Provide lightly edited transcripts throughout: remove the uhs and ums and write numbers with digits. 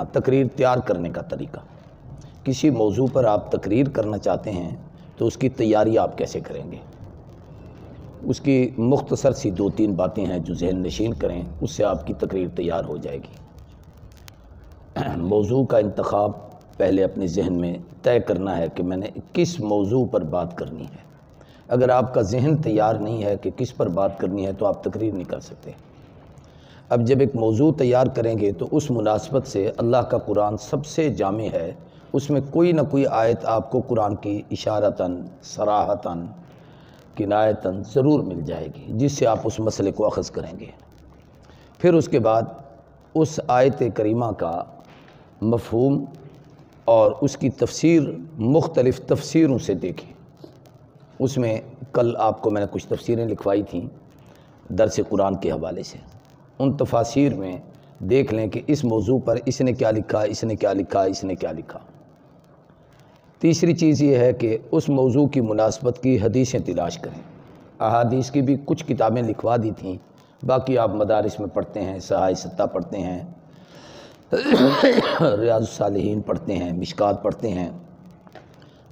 تقریر تیار کرنے کا طریقہ۔ کسی موضوع پر آپ تقریر کرنا چاہتے ہیں تو اس کی تیاری آپ کیسے کریں گے؟ اس کی مختصر سی 2-3 باتیں ہیں جو ذہن نشین کریں، اس سے آپ کی تقریر تیار ہو جائے گی۔ موضوع کا انتخاب پہلے اپنے ذہن میں طے کرنا ہے کہ میں نے کس موضوع پر بات کرنی ہے۔ اگر آپ کا ذہن تیار نہیں ہے کہ کس پر بات کرنی ہے تو آپ تقریر نہیں کر سکتے۔ اب جب ایک موضوع تیار کریں گے تو اس مناسبت سے اللہ کا قرآن سب سے جامع ہے، اس میں کوئی نہ کوئی آیت آپ کو قرآن کی اشارتاً، صراحتاً، کنایتاً ضرور مل جائے گی، جس سے آپ اس مسئلے کو اخذ کریں گے۔ پھر اس کے بعد اس آیت کریمہ کا مفہوم اور اس کی تفسیر مختلف تفسیروں سے دیکھیں۔ اس میں کل آپ کو میں نے کچھ تفسیریں لکھوائی تھیں درس قرآن کے حوالے سے، ان تفاسیر میں دیکھ لیں کہ اس موضوع پر اس نے کیا لکھا، اس نے کیا لکھا، اس نے کیا لکھا۔ تیسری چیز یہ ہے کہ اس موضوع کی مناسبت کی حدیثیں تلاش کریں۔ احادیث کی بھی کچھ کتابیں لکھوا دی تھیں، باقی آپ مدارس میں پڑھتے ہیں، صحائح ستہ پڑھتے ہیں، ریاض الصالحین پڑھتے ہیں، مشکات پڑھتے ہیں،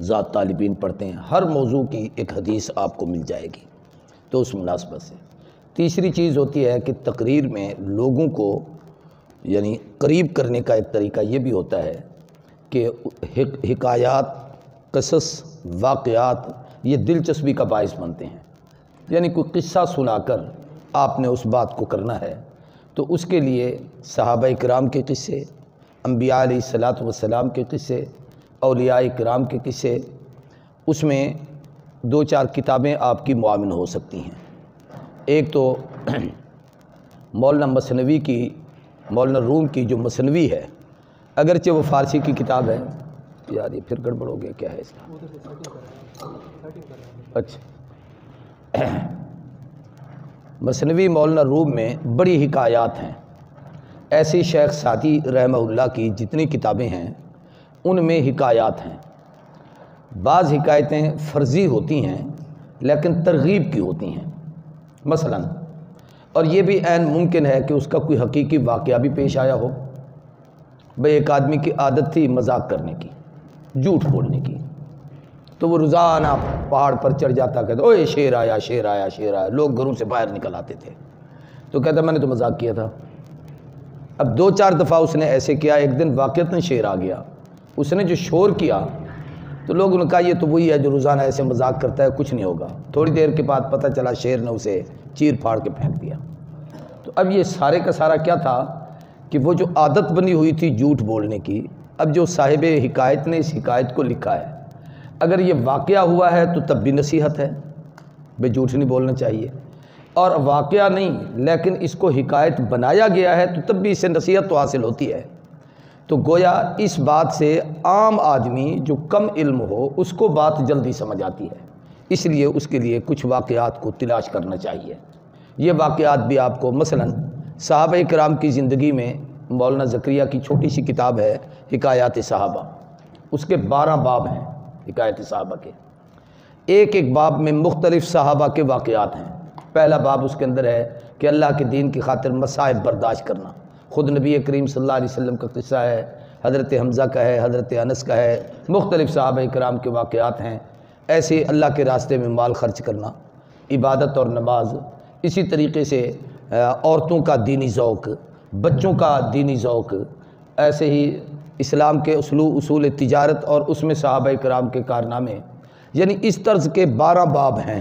ذات طالبین پڑھتے ہیں، ہر موضوع کی ایک حدیث آپ کو مل جائے گی تو اس مناسبت سے۔ تیسری چیز ہوتی ہے کہ تقریر میں لوگوں کو یعنی قریب کرنے کا ایک طریقہ یہ بھی ہوتا ہے کہ حکایات، قصص، واقعات یہ دلچسپی کا باعث بنتے ہیں، یعنی کوئی قصہ سنا کر آپ نے اس بات کو کرنا ہے تو اس کے لیے صحابہ کرام کے قصے، انبیاء علیہ الصلاۃ والسلام کے قصے، اولیاء کرام کے قصے، اس میں 2-4 کتابیں آپ کی معاون ہو سکتی ہیں۔ ایک تو مولانا مثنوی کی، مولانا روم کی جو مثنوی ہے، اگرچہ وہ فارسی کی کتاب ہے، یار یہ پھر گڑبڑ ہو گیا، کیا ہے اس کا؟ اچھا، مثنوی مولانا روم میں بڑی حکایات ہیں۔ ایسی شیخ سعدی رحمہ اللہ کی جتنی کتابیں ہیں ان میں حکایات ہیں۔ بعض حکایتیں فرضی ہوتی ہیں لیکن ترغیب کی ہوتی ہیں مثلا، اور یہ بھی عین ممکن ہے کہ اس کا کوئی حقیقی واقعہ بھی پیش آیا ہو۔ بھئی ایک آدمی کی عادت تھی مذاق کرنے کی، جھوٹ بولنے کی، تو وہ روزانہ پہاڑ پر چڑھ جاتا، کہتا اوے شیر آیا، شیر آیا، شیر آیا، لوگ گھروں سے باہر نکل آتے تھے، تو کہتا میں نے تو مذاق کیا تھا۔ اب 2-4 دفعہ اس نے ایسے کیا، ایک دن واقعتاً شیر آ گیا، اس نے جو شور کیا تو لوگوں نے کہا یہ تو وہی ہے جو روزانہ ایسے مذاق کرتا ہے، کچھ نہیں ہوگا۔ تھوڑی دیر کے بعد پتہ چلا شیر نے اسے چیر پھاڑ کے پھینک دیا۔ تو اب یہ سارے کا سارا کیا تھا کہ وہ جو عادت بنی ہوئی تھی جھوٹ بولنے کی، اب جو صاحب حکایت نے اس حکایت کو لکھا ہے، اگر یہ واقعہ ہوا ہے تو تب بھی نصیحت ہے، بے جھوٹ نہیں بولنا چاہیے، اور واقعہ نہیں لیکن اس کو حکایت بنایا گیا ہے تو تب بھی اس سے نصیحت تو حاصل ہوتی ہے۔ تو گویا اس بات سے عام آدمی جو کم علم ہو اس کو بات جلدی سمجھ آتی ہے، اس لیے اس کے لیے کچھ واقعات کو تلاش کرنا چاہیے۔ یہ واقعات بھی آپ کو مثلا صحابہ کرام کی زندگی میں مولانا زکریا کی چھوٹی سی کتاب ہے حکایات صحابہ، اس کے 12 باب ہیں حکایت صحابہ کے، ایک باب میں مختلف صحابہ کے واقعات ہیں۔ پہلا باب اس کے اندر ہے کہ اللہ کے دین کی خاطر مصائب برداشت کرنا، خود نبی کریم صلی اللہ علیہ وسلم کا قصہ ہے، حضرت حمزہ کا ہے، حضرت انس کا ہے، مختلف صحابہ کرام کے واقعات ہیں۔ ایسے اللہ کے راستے میں مال خرچ کرنا، عبادت اور نماز، اسی طریقے سے عورتوں کا دینی ذوق، بچوں کا دینی ذوق، ایسے ہی اسلام کے اصول تجارت اور اس میں صحابہ کرام کے کارنامے، یعنی اس طرز کے 12 باب ہیں۔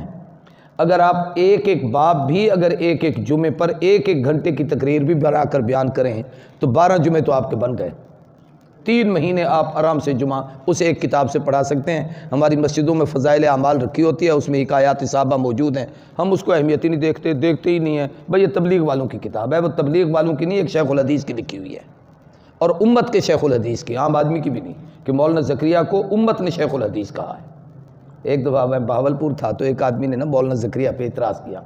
اگر آپ ایک باب بھی اگر ایک جمعے پر 1 گھنٹے کی تقریر بھی بنا کر بیان کریں تو 12 جمعے تو آپ کے بن گئے۔ 3 مہینے آپ آرام سے جمعہ اس ایک کتاب سے پڑھا سکتے ہیں۔ ہماری مسجدوں میں فضائل اعمال رکھی ہوتی ہے، اس میں حکایات صحابہ موجود ہیں، ہم اس کو اہمیت ہی نہیں دیکھتے ہی نہیں ہیں۔ بھئی یہ تبلیغ والوں کی کتاب ہے، وہ تبلیغ والوں کی نہیں، ایک شیخ الحدیث کی لکھی ہوئی ہے، اور امت کے شیخ الحدیث کی، عام آدمی کی بھی نہیں، کہ مولانا زکریا کو امت نے شیخ الحدیث کہا ہے۔ ایک دفعہ میں بہاولپور تھا تو ایک آدمی نے مولانا زکریا پہ اعتراض کیا،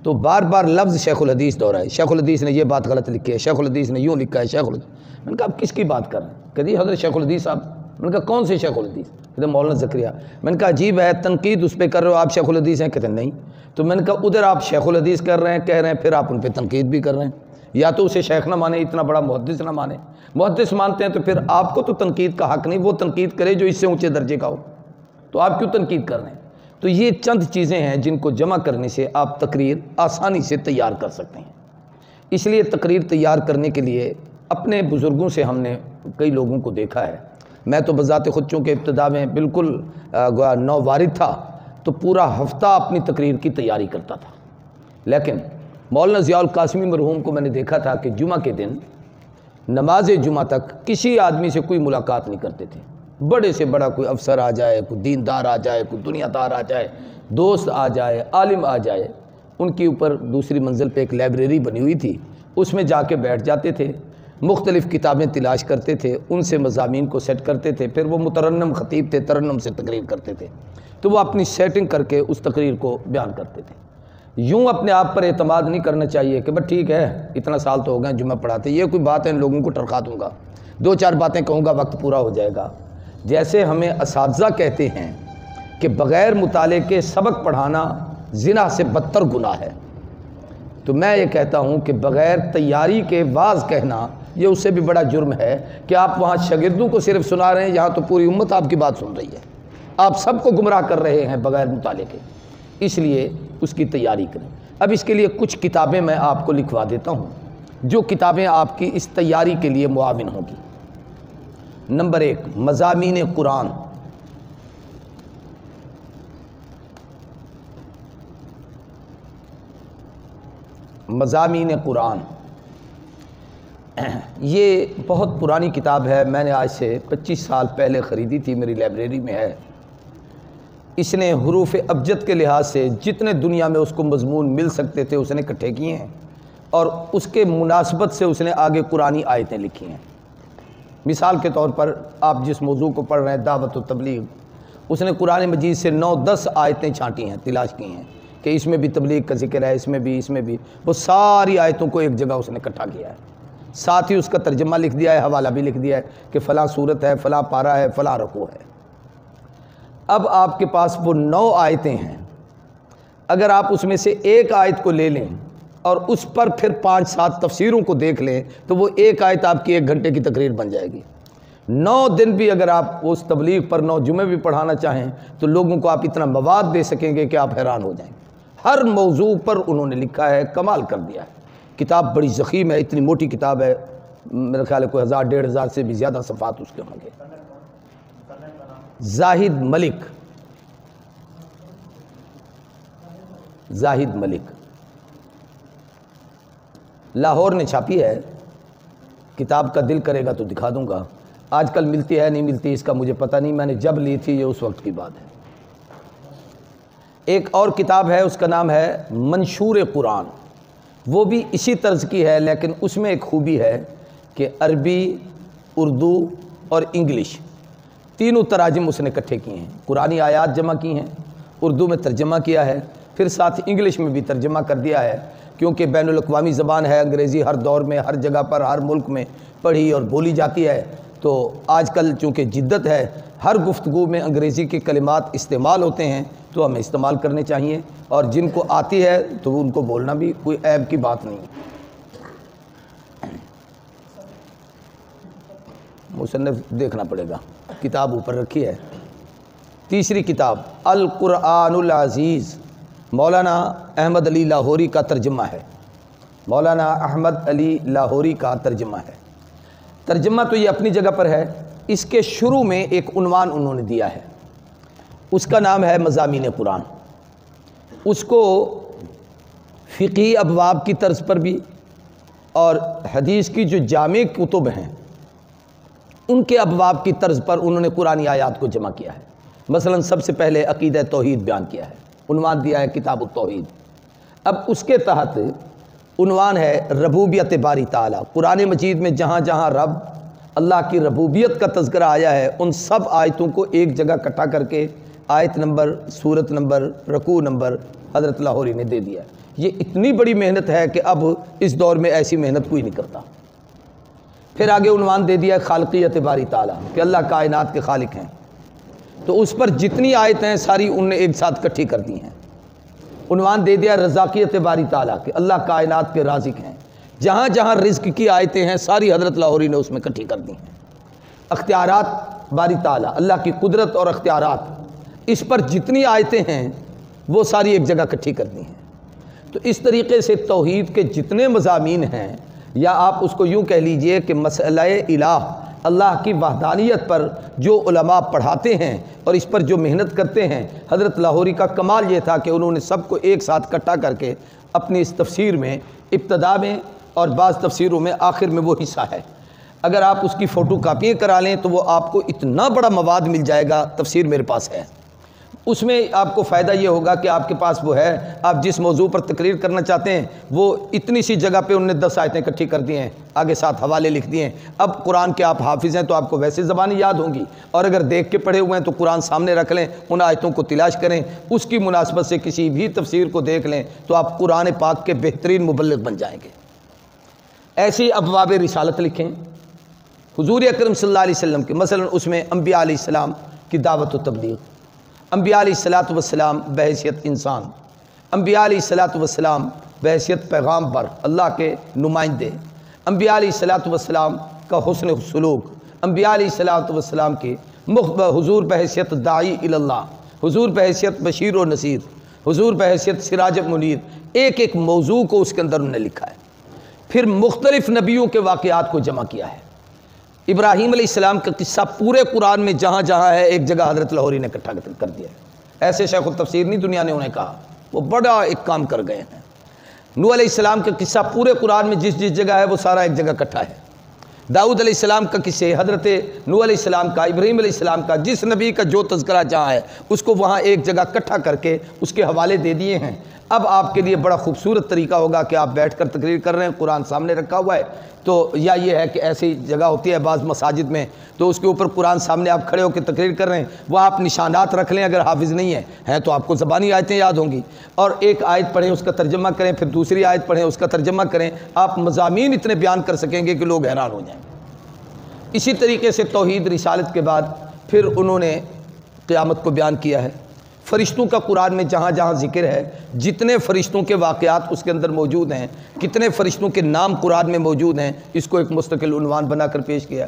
تو بار بار لفظ شیخ الحدیث دہرائے، شیخ الحدیث نے یہ بات غلط لکھی ہے، شیخ الحدیث نے یوں لکھا ہے، شیخ الحدیث۔ میں نے کہا آپ کس کی بات کر رہے ہیں؟ کہتے حضرت شیخ الحدیث صاحب۔ میں نے کہا کون سے شیخ الحدیث؟ کہتے مولانا زکریا۔ میں نے کہا عجیب ہے، تنقید اس پہ کر رہے ہو، آپ شیخ الحدیث ہیں؟ کہتے نہیں۔ تو میں نے کہا ادھر آپ شیخ الحدیث کر رہے ہیں، کہہ رہے ہیں، پھر آپ ان پہ تنقید بھی کر رہے ہیں، یا تو اسے شیخ نہ مانے، اتنا بڑا محدث نہ مانے۔ محدث مانتے ہیں تو پھر آپ کو تو تنقید کا حق نہیں، وہ تنقید کرے جو اس سے اونچے درجے کا ہو، تو آپ کیوں تنقید کر رہے ہیں؟ تو یہ چند چیزیں ہیں جن کو جمع کرنے سے آپ تقریر آسانی سے تیار کر سکتے ہیں۔ اس لیے تقریر تیار کرنے کے لیے اپنے بزرگوں سے ہم نے کئی لوگوں کو دیکھا ہے۔ میں تو بذات خود چونکہ ابتدا میں بالکل نووارد تھا تو پورا ہفتہ اپنی تقریر کی تیاری کرتا تھا، لیکن مولانا ضیاء القاسمی مرحوم کو میں نے دیکھا تھا کہ جمعہ کے دن نماز جمعہ تک کسی آدمی سے کوئی ملاقات نہیں کرتے تھے۔ بڑے سے بڑا کوئی افسر آ جائے، کوئی دیندار آ جائے، کوئی دنیا دار آ جائے، دوست آ جائے، عالم آ جائے، ان کے اوپر دوسری منزل پہ ایک لائبریری بنی ہوئی تھی، اس میں جا کے بیٹھ جاتے تھے، مختلف کتابیں تلاش کرتے تھے، ان سے مضامین کو سیٹ کرتے تھے، پھر وہ مترنم خطیب تھے، ترنم سے تقریر کرتے تھے، تو وہ اپنی سیٹنگ کر کے اس تقریر کو بیان کرتے تھے۔ یوں اپنے آپ پر اعتماد نہیں کرنا چاہیے کہ بس ٹھیک ہے اتنا سال تو ہو گئے جمعہ پڑھاتے، یہ کوئی بات ہے ان لوگوں کو ٹرکا دوں گا، 2-4 باتیں کہوں گا وقت پورا ہو جائے گا۔ جیسے ہمیں اساتذہ کہتے ہیں کہ بغیر مطالعے کے سبق پڑھانا زنا سے بدتر گناہ ہے، تو میں یہ کہتا ہوں کہ بغیر تیاری کے واعظ کہنا یہ اس سے بھی بڑا جرم ہے کہ آپ وہاں شاگردوں کو صرف سنا رہے ہیں، یہاں تو پوری امت آپ کی بات سن رہی ہے، آپ سب کو گمراہ کر رہے ہیں بغیر مطالعے کے، اس لیے اس کی تیاری کریں۔ اب اس کے لیے کچھ کتابیں میں آپ کو لکھوا دیتا ہوں جو کتابیں آپ کی اس تیاری کے لیے معاون ہوں گی۔ نمبر 1 مضامین قرآن، مضامین قرآن یہ بہت پرانی کتاب ہے، میں نے آج سے 25 سال پہلے خریدی تھی، میری لائبریری میں ہے۔ اس نے حروف ابجد کے لحاظ سے جتنے دنیا میں اس کو مضمون مل سکتے تھے اس نے اکٹھے کیے ہیں، اور اس کے مناسبت سے اس نے آگے قرآنی آیتیں لکھی ہیں۔ مثال کے طور پر آپ جس موضوع کو پڑھ رہے ہیں دعوت و تبلیغ، اس نے قرآن مجید سے 9-10 آیتیں چھانٹی ہیں، تلاش کی ہیں کہ اس میں بھی تبلیغ کا ذکر ہے، اس میں بھی، وہ ساری آیتوں کو ایک جگہ اس نے اکٹھا کیا ہے، ساتھ ہی اس کا ترجمہ لکھ دیا ہے، حوالہ بھی لکھ دیا ہے کہ فلاں صورت ہے، فلاں پارہ ہے، فلاں رکوع ہے۔ اب آپ کے پاس وہ 9 آیتیں ہیں، اگر آپ اس میں سے ایک آیت کو لے لیں اور اس پر پھر 5-7 تفسیروں کو دیکھ لیں تو وہ ایک آیت آپ کی 1 گھنٹے کی تقریر بن جائے گی۔ 9 دن بھی اگر آپ اس تبلیغ پر 9 جمعے بھی پڑھانا چاہیں تو لوگوں کو آپ اتنا مواد دے سکیں گے کہ آپ حیران ہو جائیں گے۔ ہر موضوع پر انہوں نے لکھا ہے، کمال کر دیا ہے۔ کتاب بڑی ضخیم ہے، اتنی موٹی کتاب ہے، میرے خیال ہے کوئی 1000-1500 سے بھی زیادہ صفحات اس کے ہوں گے۔ زاہد ملک لاہور نے چھاپی ہے، کتاب کا دل کرے گا تو دکھا دوں گا، آج کل ملتی ہے نہیں ملتی اس کا مجھے پتہ نہیں، میں نے جب لی تھی یہ اس وقت کی بات ہے۔ ایک اور کتاب ہے، اس کا نام ہے منشور قرآن، وہ بھی اسی طرز کی ہے، لیکن اس میں ایک خوبی ہے کہ عربی، اردو اور انگلش تینوں تراجم اس نے اکٹھے کیے ہیں، قرآنی آیات جمع کی ہیں، اردو میں ترجمہ کیا ہے، پھر ساتھ انگلش میں بھی ترجمہ کر دیا ہے، کیونکہ بین الاقوامی زبان ہے انگریزی، ہر دور میں ہر جگہ پر ہر ملک میں پڑھی اور بولی جاتی ہے، تو آج کل چونکہ جدت ہے ہر گفتگو میں انگریزی کے کلمات استعمال ہوتے ہیں تو ہمیں استعمال کرنے چاہیے، اور جن کو آتی ہے تو ان کو بولنا بھی کوئی عیب کی بات نہیں ہے۔ مصنف دیکھنا پڑے گا، کتاب اوپر رکھی ہے۔ تیسری کتاب القرآن العزیز، مولانا احمد علی لاہوری کا ترجمہ ہے، مولانا احمد علی لاہوری کا ترجمہ ہے۔ ترجمہ تو یہ اپنی جگہ پر ہے، اس کے شروع میں ایک عنوان انہوں نے دیا ہے، اس کا نام ہے مضامین قرآن۔ اس کو فقہی ابواب کی طرز پر بھی اور حدیث کی جو جامع کتب ہیں ان کے ابواب کی طرز پر انہوں نے قرآنی آیات کو جمع کیا ہے۔ مثلا سب سے پہلے عقیدہ توحید بیان کیا ہے، عنوان دیا ہے کتاب التوحید۔ اب اس کے تحت عنوان ہے ربوبیت باری تعالیٰ، قرآن مجید میں جہاں جہاں رب اللہ کی ربوبیت کا تذکرہ آیا ہے ان سب آیتوں کو ایک جگہ اکٹھا کر کے آیت نمبر، سورت نمبر، رکوع نمبر حضرت لاہوری نے دے دیا ہے۔ یہ اتنی بڑی محنت ہے کہ اب اس دور میں ایسی محنت کوئی نہیں کرتا۔ پھر آگے عنوان دے دیا ہے خالقیت باری تعالیٰ، کہ اللہ کائنات کے خالق ہیں، تو اس پر جتنی آیتیں ہیں ساری ان نے ایک ساتھ اکٹھی کر دی ہیں۔ عنوان دے دیا رزاقیت باری تعالیٰ، کہ اللہ کائنات کے رازق ہیں، جہاں جہاں رزق کی آیتیں ہیں ساری حضرت لاہوری نے اس میں اکٹھی کر دی ہیں۔ اختیارات باری تعالیٰ، اللہ کی قدرت اور اختیارات، اس پر جتنی آیتیں ہیں وہ ساری ایک جگہ اکٹھی کر دی ہیں۔ تو اس طریقے سے توحید کے جتنے مضامین ہیں، یا آپ اس کو یوں کہہ لیجئے کہ مسئلہ الہ، اللہ کی وحدانیت پر جو علماء پڑھاتے ہیں اور اس پر جو محنت کرتے ہیں، حضرت لاہوری کا کمال یہ تھا کہ انہوں نے سب کو ایک ساتھ اکٹھا کر کے اپنی اس تفسیر میں ابتدا میں اور بعض تفسیروں میں آخر میں وہ حصہ ہے۔ اگر آپ اس کی فوٹو کاپیاں کرا لیں تو وہ آپ کو اتنا بڑا مواد مل جائے گا، تفسیر میرے پاس ہے۔ اس میں آپ کو فائدہ یہ ہوگا کہ آپ کے پاس وہ ہے، آپ جس موضوع پر تقریر کرنا چاہتے ہیں وہ اتنی سی جگہ پہ انہوں نے 10 آیتیں اکٹھی کر دی ہیں، آگے ساتھ حوالے لکھ دیے ہیں۔ اب قرآن کے آپ حافظ ہیں تو آپ کو ویسے زبانیں یاد ہوں گی، اور اگر دیکھ کے پڑھے ہوئے ہیں تو قرآن سامنے رکھ لیں، ان آیتوں کو تلاش کریں، اس کی مناسبت سے کسی بھی تفسیر کو دیکھ لیں تو آپ قرآن پاک کے بہترین مبلغ بن جائیں گے۔ ایسی ابواب رسالت لکھیں حضور اکرم صلی اللہ علیہ وسلم کے، مثلا اس میں انبیاء علیہ السلام کی دعوت و تبلیغ، انبیاء علیہ السلام بحیثیت انسان، انبیاء علیہ السلام بحیثیت پیغام پر اللہ کے نمائندے، انبیاء علیہ السلام کا حسن سلوک، انبیاء علیہ السلام کی حضور بحیثیت داعی اللہ، حضور بحیثیت بشیر و نذیر، حضور بحیثیت سراج منیر، ایک ایک موضوع کو اس کے اندر انہوں نے لکھا ہے۔ پھر مختلف نبیوں کے واقعات کو جمع کیا ہے۔ ابراہیم علیہ السلام کا قصہ پورے قرآن میں جہاں جہاں ہے ایک جگہ حضرت لاہوری نے اکٹھا کر دیا ہے۔ ایسے شیخ التفسیر نہیں دنیا نے انہیں کہا، وہ بڑا ایک کام کر گئے ہیں۔ نوح علیہ السلام کا قصہ پورے قرآن میں جس جس جگہ ہے وہ سارا ایک جگہ اکٹھا ہے۔ داؤد علیہ السلام کا قصے، حضرت نوح علیہ السلام کا، ابراہیم علیہ السلام کا، جس نبی کا جو تذکرہ جہاں ہے اس کو وہاں ایک جگہ اکٹھا کر کے اس کے حوالے دے دیے ہیں۔ اب آپ کے لیے بڑا خوبصورت طریقہ ہوگا کہ آپ بیٹھ کر تقریر کر رہے ہیں، قرآن سامنے رکھا ہوا ہے، تو یا یہ ہے کہ ایسی جگہ ہوتی ہے بعض مساجد میں تو اس کے اوپر قرآن سامنے آپ کھڑے ہو کے تقریر کر رہے ہیں، وہ آپ نشانات رکھ لیں، اگر حافظ نہیں ہیں تو آپ کو زبانی آیتیں یاد ہوں گی، اور ایک آیت پڑھیں اس کا ترجمہ کریں، پھر دوسری آیت پڑھیں اس کا ترجمہ کریں، آپ مضامین اتنے بیان کر سکیں گے کہ لوگ حیران ہو جائیں گے۔ اسی طریقے سے توحید رسالت کے بعد پھر انہوں نے قیامت کو بیان کیا ہے۔ فرشتوں کا قرآن میں جہاں جہاں ذکر ہے، جتنے فرشتوں کے واقعات اس کے اندر موجود ہیں، کتنے فرشتوں کے نام قرآن میں موجود ہیں، اس کو ایک مستقل عنوان بنا کر پیش کیا۔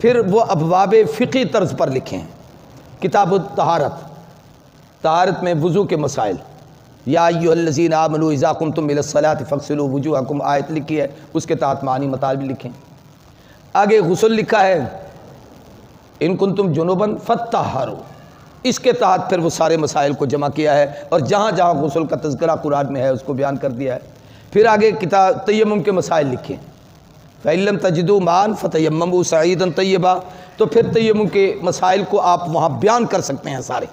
پھر وہ ابواب فقہی طرز پر لکھے ہیں۔ کتاب الطہارت، طہارت میں وضو کے مسائل، یا ایھا الذین آمنوا اذا قمتم الی الصلاۃ فاغسلوا وجوہکم، آیت لکھی ہے، اس کے تحت معنی مطالب لکھیں۔ آگے غسل لکھا ہے، ان کنتم جنبا فطہروا، اس کے تحت پھر وہ سارے مسائل کو جمع کیا ہے، اور جہاں جہاں غسل کا تذکرہ قرآن میں ہے اس کو بیان کر دیا ہے۔ پھر آگے کتاب تیمم کے مسائل لکھے، فَإِن لَّمْ تَجِدُوا مَاءً فَتَيَمَّمُوا صَعِيدًا طَيِّبًا، تو پھر تیمم کے مسائل کو آپ وہاں بیان کر سکتے ہیں سارے۔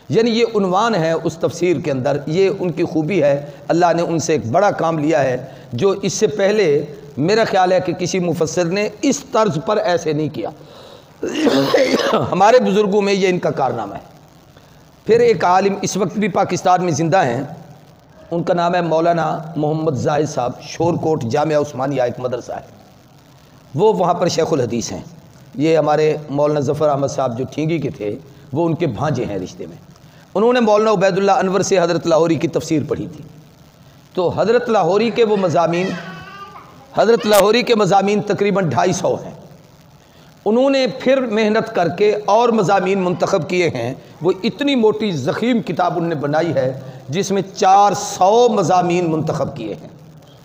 یعنی یہ عنوان ہے اس تفسیر کے اندر، یہ ان کی خوبی ہے، اللہ نے ان سے ایک بڑا کام لیا ہے جو اس سے پہلے میرا خیال ہے کہ کسی مفسر نے اس طرز پر ایسے نہیں کیا۔ ہمارے بزرگوں میں یہ ان کا کارنامہ ہے۔ پھر ایک عالم اس وقت بھی پاکستان میں زندہ ہیں، ان کا نام ہے مولانا محمد زاہد صاحب، شور کوٹ جامعہ عثمانیہ ایک مدرسہ ہے، وہ وہاں پر شیخ الحدیث ہیں۔ یہ ہمارے مولانا ظفر احمد صاحب جو ٹھینگی کے تھے وہ ان کے بھانجے ہیں رشتے میں۔ انہوں نے مولانا عبید اللہ انور سے حضرت لاہوری کی تفسیر پڑھی تھی، تو حضرت لاہوری کے وہ مضامین، حضرت لاہوری کے مضامین تقریباً 250 ہیں۔ انہوں نے پھر محنت کر کے اور مضامین منتخب کیے ہیں، وہ اتنی موٹی ضخیم کتاب انہوں نے بنائی ہے جس میں 400 مضامین منتخب کیے ہیں۔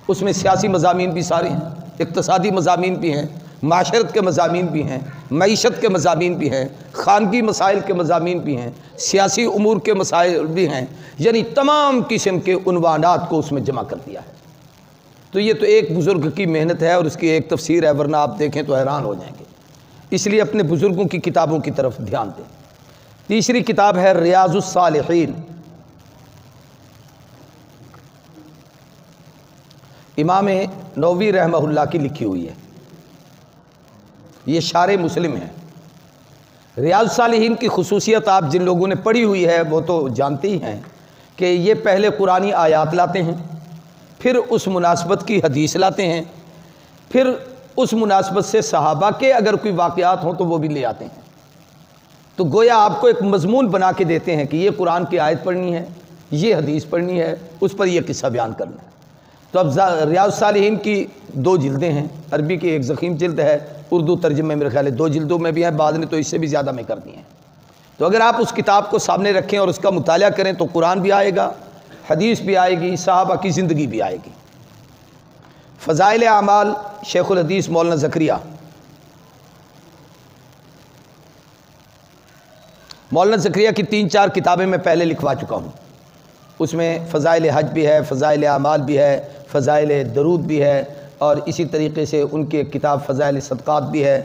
اس میں سیاسی مضامین بھی سارے ہیں، اقتصادی مضامین بھی ہیں، معاشرت کے مضامین بھی ہیں، معیشت کے مضامین بھی ہیں، خانگی مسائل کے مضامین بھی ہیں، سیاسی امور کے مسائل بھی ہیں، یعنی تمام قسم کے عنوانات کو اس میں جمع کر دیا ہے۔ تو یہ تو ایک بزرگ کی محنت ہے اور اس کی ایک تفسیر ہے، ورنہ آپ دیکھیں تو حیران ہو جائیں گے۔ اس لیے اپنے بزرگوں کی کتابوں کی طرف دھیان دیں۔ تیسری کتاب ہے ریاض الصالحین، امام نووی رحمہ اللہ کی لکھی ہوئی ہے، یہ شارح مسلم ہے۔ ریاض الصالحین کی خصوصیت آپ جن لوگوں نے پڑھی ہوئی ہے وہ تو جانتے ہی ہیں کہ یہ پہلے قرآنی آیات لاتے ہیں، پھر اس مناسبت کی حدیث لاتے ہیں، پھر اس مناسبت سے صحابہ کے اگر کوئی واقعات ہوں تو وہ بھی لے آتے ہیں۔ تو گویا آپ کو ایک مضمون بنا کے دیتے ہیں کہ یہ قرآن کی آیت پڑھنی ہے، یہ حدیث پڑھنی ہے، اس پر یہ قصہ بیان کرنا ہے۔ تو اب ریاض الصالحین کی 2 جلدیں ہیں، عربی کی ایک ضخیم جلد ہے، اردو ترجمے میرے خیال ہے 2 جلدوں میں بھی ہیں، بعد نے تو اس سے بھی زیادہ میں کر دی ہیں۔ تو اگر آپ اس کتاب کو سامنے رکھیں اور اس کا مطالعہ کریں تو قرآن بھی آئے گا، حدیث بھی آئے گی، صحابہ کی زندگی بھی آئے گی۔ فضائل اعمال شیخ الحدیث مولانا زکریہ، مولانا زکریہ کی 3-4 کتابیں میں پہلے لکھوا چکا ہوں، اس میں فضائل حج بھی ہے، فضائل اعمال بھی ہے، فضائل درود بھی ہے، اور اسی طریقے سے ان کی ایک کتاب فضائل صدقات بھی ہے۔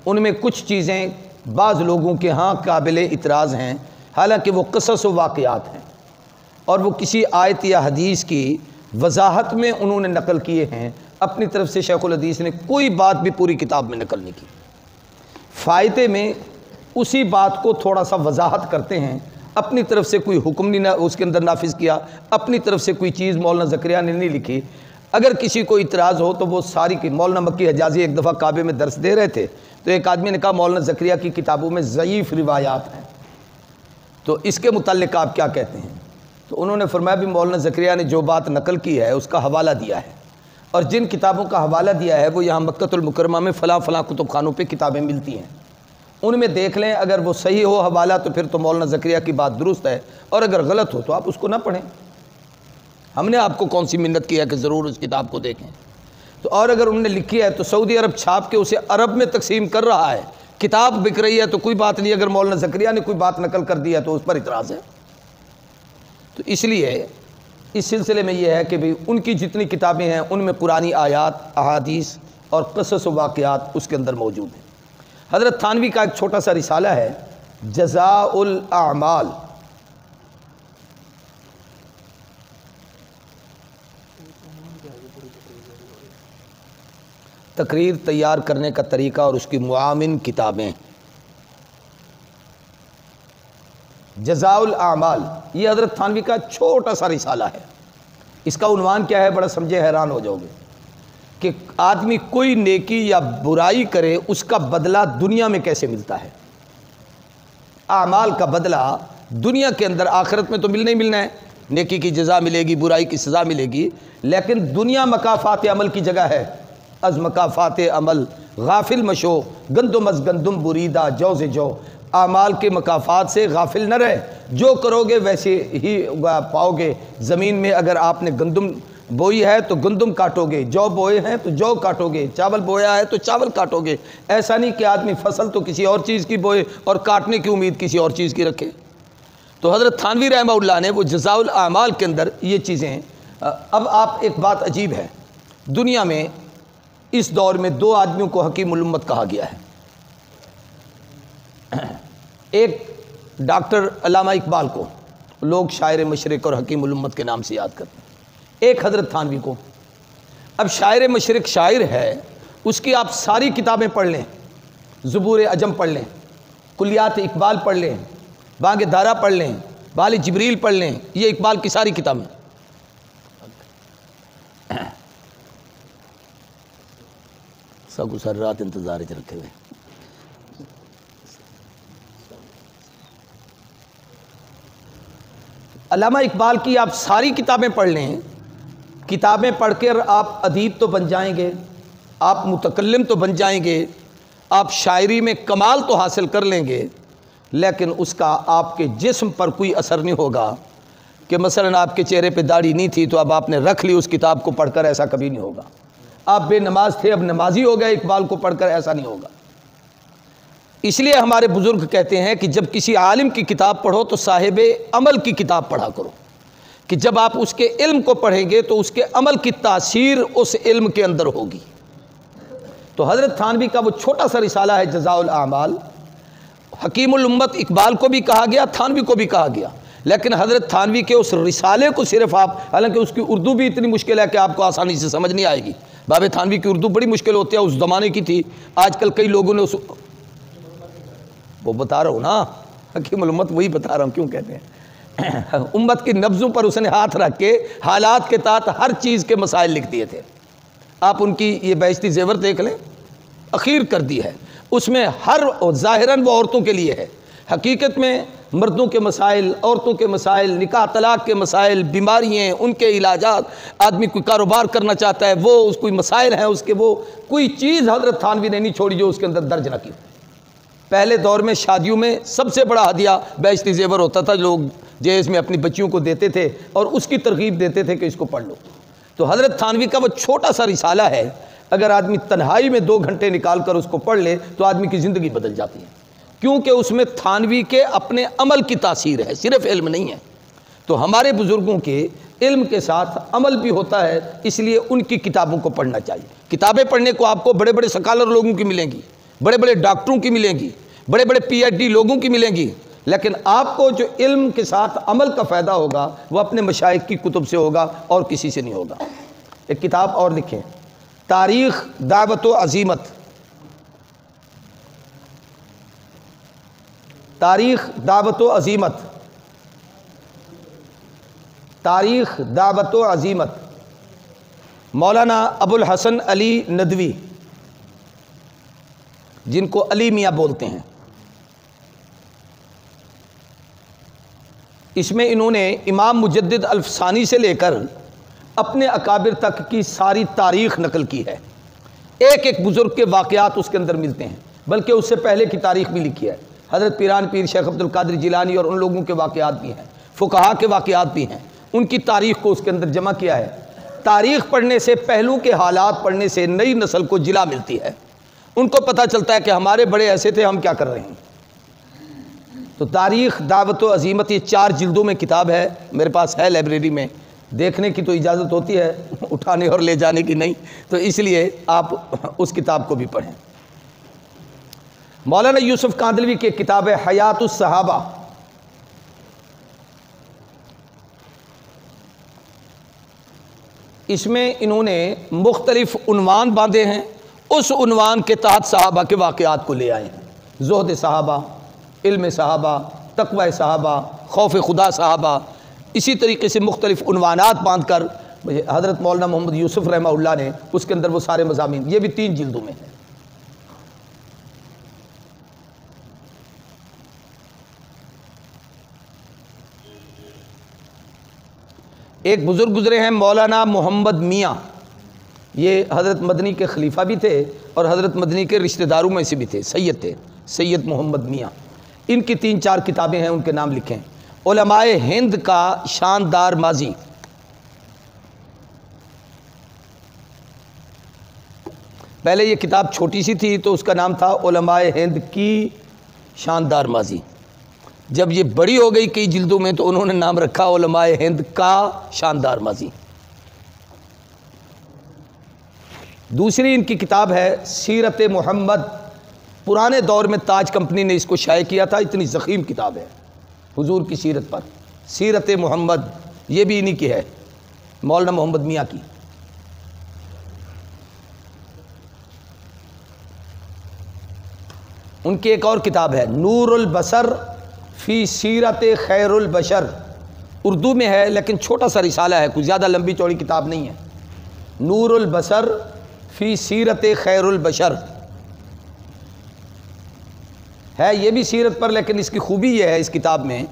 ان میں کچھ چیزیں بعض لوگوں کے ہاں قابل اعتراض ہیں، حالانکہ وہ قصص و واقعات ہیں، اور وہ کسی آیت یا حدیث کی وضاحت میں انہوں نے نقل کیے ہیں، اپنی طرف سے شیخ الحدیث نے کوئی بات بھی پوری کتاب میں نقل نہیں کی۔ فائدے میں اسی بات کو تھوڑا سا وضاحت کرتے ہیں، اپنی طرف سے کوئی حکم نہیں اس کے اندر نافذ کیا، اپنی طرف سے کوئی چیز مولانا زکریہ نے نہیں لکھی۔ اگر کسی کو اعتراض ہو تو وہ ساری کی، مولانا مکی حجازی ایک دفعہ کعبے میں درس دے رہے تھے تو ایک آدمی نے کہا مولانا زکریہ کی کتابوں میں ضعیف روایات ہیں، تو اس کے متعلق آپ کیا کہتے ہیں؟ تو انہوں نے فرمایا بھی مولانا زکریہ نے جو بات نقل کی ہے اس کا حوالہ دیا ہے، اور جن کتابوں کا حوالہ دیا ہے وہ یہاں مکۃ المکرمہ میں فلاں فلاں کتب خانوں پہ کتابیں ملتی ہیں، ان میں دیکھ لیں، اگر وہ صحیح ہو حوالہ تو پھر تو مولانا زکریہ کی بات درست ہے، اور اگر غلط ہو تو آپ اس کو نہ پڑھیں۔ ہم نے آپ کو کون سی منت کی ہے کہ ضرور اس کتاب کو دیکھیں؟ تو اور اگر انہوں نے لکھی ہے تو سعودی عرب چھاپ کے اسے عرب میں تقسیم کر رہا ہے، کتاب بک رہی ہے تو کوئی بات نہیں، اگر مولانا زکریہ نے کوئی بات نقل کر دی ہے تو اس پر اعتراض ہے۔ تو اس لیے اس سلسلے میں یہ ہے کہ بھی ان کی جتنی کتابیں ہیں ان میں قرآنی آیات، احادیث اور قصص و واقعات اس کے اندر موجود ہیں۔ حضرت تھانوی کا ایک چھوٹا سا رسالہ ہے جزاء الاعمال، تقریر تیار کرنے کا طریقہ اور اس کی معاون کتابیں۔ جزاء الاعمال یہ حضرت تھانوی کا چھوٹا سا رسالہ ہے، اس کا عنوان کیا ہے؟ بڑا سمجھے حیران ہو جاؤ گے کہ آدمی کوئی نیکی یا برائی کرے اس کا بدلہ دنیا میں کیسے ملتا ہے۔ اعمال کا بدلہ دنیا کے اندر، آخرت میں تو ملنا ہی ملنا ہے، نیکی کی جزا ملے گی، برائی کی سزا ملے گی، لیکن دنیا مکافات عمل کی جگہ ہے۔ از مکافات عمل غافل مشو، گندم از گندم بریدہ جوز جو، اعمال کے مکافات سے غافل نہ رہے، جو کرو گے ویسے ہی پاؤ گے۔ زمین میں اگر آپ نے گندم بوئی ہے تو گندم کاٹو گے، جو بوئے ہیں تو جو کاٹو گے، چاول بویا ہے تو چاول کاٹو گے۔ ایسا نہیں کہ آدمی فصل تو کسی اور چیز کی بوئے اور کاٹنے کی امید کسی اور چیز کی رکھے۔ تو حضرت تھانوی رحمہ اللہ نے وہ جزاء الاعمال کے اندر یہ چیزیں۔ اب آپ ایک بات عجیب ہے، دنیا میں اس دور میں 2 آدمیوں کو حکیم الامت کہا گیا ہے۔ ایک ڈاکٹر علامہ اقبال کو لوگ شاعر مشرق اور حکیم الامت کے نام سے یاد کرتے ہیں، ایک حضرت تھانوی کو۔ اب شاعر مشرق شاعر ہے، اس کی آپ ساری کتابیں پڑھ لیں، زبور عجم پڑھ لیں، کلیات اقبال پڑھ لیں، بانگ دارا پڑھ لیں، بال جبریل پڑھ لیں، یہ اقبال کی ساری کتابیں۔ سب سر رات انتظار چ رکھے ہوئے۔ علامہ اقبال کی آپ ساری کتابیں پڑھ لیں، کتابیں پڑھ کر آپ ادیب تو بن جائیں گے، آپ متکلم تو بن جائیں گے، آپ شاعری میں کمال تو حاصل کر لیں گے، لیکن اس کا آپ کے جسم پر کوئی اثر نہیں ہوگا کہ مثلا آپ کے چہرے پہ داڑھی نہیں تھی تو اب آپ نے رکھ لی اس کتاب کو پڑھ کر، ایسا کبھی نہیں ہوگا۔ آپ بے نماز تھے اب نمازی ہو گئے اقبال کو پڑھ کر، ایسا نہیں ہوگا۔ اس لیے ہمارے بزرگ کہتے ہیں کہ جب کسی عالم کی کتاب پڑھو تو صاحب عمل کی کتاب پڑھا کرو، کہ جب آپ اس کے علم کو پڑھیں گے تو اس کے عمل کی تاثیر اس علم کے اندر ہوگی۔ تو حضرت تھانوی کا وہ چھوٹا سا رسالہ ہے جزاء الاعمال، حکیم الامت اقبال کو بھی کہا گیا، تھانوی کو بھی کہا گیا، لیکن حضرت تھانوی کے اس رسالے کو صرف آپ، حالانکہ اس کی اردو بھی اتنی مشکل ہے کہ آپ کو آسانی سے سمجھ نہیں آئے گی، باب تھانوی کی اردو بڑی مشکل ہوتی ہے، اس زمانے کی تھی، آج کل کئی لوگوں نے وہ بتا رہا ہوں نا، حکیم الامت وہی بتا رہا ہوں، کیوں کہتے ہیں امت کی نبضوں پر اس نے ہاتھ رکھ کے حالات کے تحت ہر چیز کے مسائل لکھ دیے تھے۔ آپ ان کی یہ بیشتی زیور دیکھ لیں، اخیر کر دی ہے، اس میں ہر ظاہراً وہ عورتوں کے لیے ہے، حقیقت میں مردوں کے مسائل، عورتوں کے مسائل، نکاح طلاق کے مسائل، بیماریاں، ان کے علاجات، آدمی کوئی کاروبار کرنا چاہتا ہے وہ اس کوئی مسائل ہیں اس کے، وہ کوئی چیز حضرت تھانوی نے نہیں چھوڑی جو اس کے اندر درج نہ کی۔ پہلے دور میں شادیوں میں سب سے بڑا ہدیہ بیشتی زیور ہوتا تھا، لوگ جہیز میں اپنی بچیوں کو دیتے تھے اور اس کی ترغیب دیتے تھے کہ اس کو پڑھ لو۔ تو حضرت تھانوی کا وہ چھوٹا سا رسالہ ہے، اگر آدمی تنہائی میں 2 گھنٹے نکال کر اس کو پڑھ لے تو آدمی کی زندگی بدل جاتی ہے، کیونکہ اس میں تھانوی کے اپنے عمل کی تاثیر ہے، صرف علم نہیں ہے۔ تو ہمارے بزرگوں کے علم کے ساتھ عمل بھی ہوتا ہے، اس لیے ان کی کتابوں کو پڑھنا چاہیے۔ کتابیں پڑھنے کو آپ کو بڑے بڑے سکالر لوگوں کی ملیں گی، بڑے بڑے ڈاکٹروں کی ملیں گی، بڑے بڑے پی ایچ ڈی لوگوں کی ملیں گی، لیکن آپ کو جو علم کے ساتھ عمل کا فائدہ ہوگا وہ اپنے مشائخ کی کتب سے ہوگا اور کسی سے نہیں ہوگا۔ ایک کتاب اور لکھیں، تاریخ دعوت و عزیمت، تاریخ دعوت و عزیمت، تاریخ دعوت و عزیمت، مولانا ابو الحسن علی ندوی، جن کو علی میاں بولتے ہیں۔ اس میں انہوں نے امام مجدد الفسانی سے لے کر اپنے اکابر تک کی ساری تاریخ نقل کی ہے، ایک ایک بزرگ کے واقعات اس کے اندر ملتے ہیں، بلکہ اس سے پہلے کی تاریخ بھی لکھی ہے، حضرت پیران پیر شیخ عبد القادر جیلانی اور ان لوگوں کے واقعات بھی ہیں، فقہا کے واقعات بھی ہیں، ان کی تاریخ کو اس کے اندر جمع کیا ہے۔ تاریخ پڑھنے سے، پہلو کے حالات پڑھنے سے نئی نسل کو جلا ملتی ہے، ان کو پتہ چلتا ہے کہ ہمارے بڑے ایسے تھے، ہم کیا کر رہے ہیں۔ تو تاریخ دعوت و عزیمت یہ 4 جلدوں میں کتاب ہے، میرے پاس ہے لائبریری میں، دیکھنے کی تو اجازت ہوتی ہے، اٹھانے اور لے جانے کی نہیں، تو اس لیے آپ اس کتاب کو بھی پڑھیں۔ مولانا یوسف کاندلوی کی ایک کتاب ہے حیات الصحابہ، اس میں انہوں نے مختلف عنوان باندھے ہیں، اس عنوان کے تحت صحابہ کے واقعات کو لے آئے ہیں، زہد صحابہ، علم صحابہ، تقوی صحابہ، خوف خدا صحابہ، اسی طریقے سے مختلف عنوانات باندھ کر حضرت مولانا محمد یوسف رحمہ اللہ نے اس کے اندر وہ سارے مضامین، یہ بھی 3 جلدوں میں ہیں۔ ایک بزرگ گزرے ہیں مولانا محمد میاں، یہ حضرت مدنی کے خلیفہ بھی تھے اور حضرت مدنی کے رشتہ داروں میں سے بھی تھے، سید تھے، سید محمد میاں، ان کی 3-4 کتابیں ہیں، ان کے نام لکھیں۔ علماء ہند کا شاندار ماضی، پہلے یہ کتاب چھوٹی سی تھی تو اس کا نام تھا علماء ہند کی شاندار ماضی، جب یہ بڑی ہو گئی کئی جلدوں میں تو انہوں نے نام رکھا علماء ہند کا شاندار ماضی۔ دوسری ان کی کتاب ہے سیرت محمد، پرانے دور میں تاج کمپنی نے اس کو شائع کیا تھا، اتنی ضخیم کتاب ہے حضور کی سیرت پر، سیرت محمد، یہ بھی انہی کی ہے، مولانا محمد میاں کی۔ ان کی ایک اور کتاب ہے نور البصر فی سیرت خیر البشر، اردو میں ہے لیکن چھوٹا سا رسالہ ہے، کوئی زیادہ لمبی چوڑی کتاب نہیں ہے، نور البصر فی سیرت خیر البشر ہے، یہ بھی سیرت پر، لیکن اس کی خوبی یہ ہے اس کتاب میں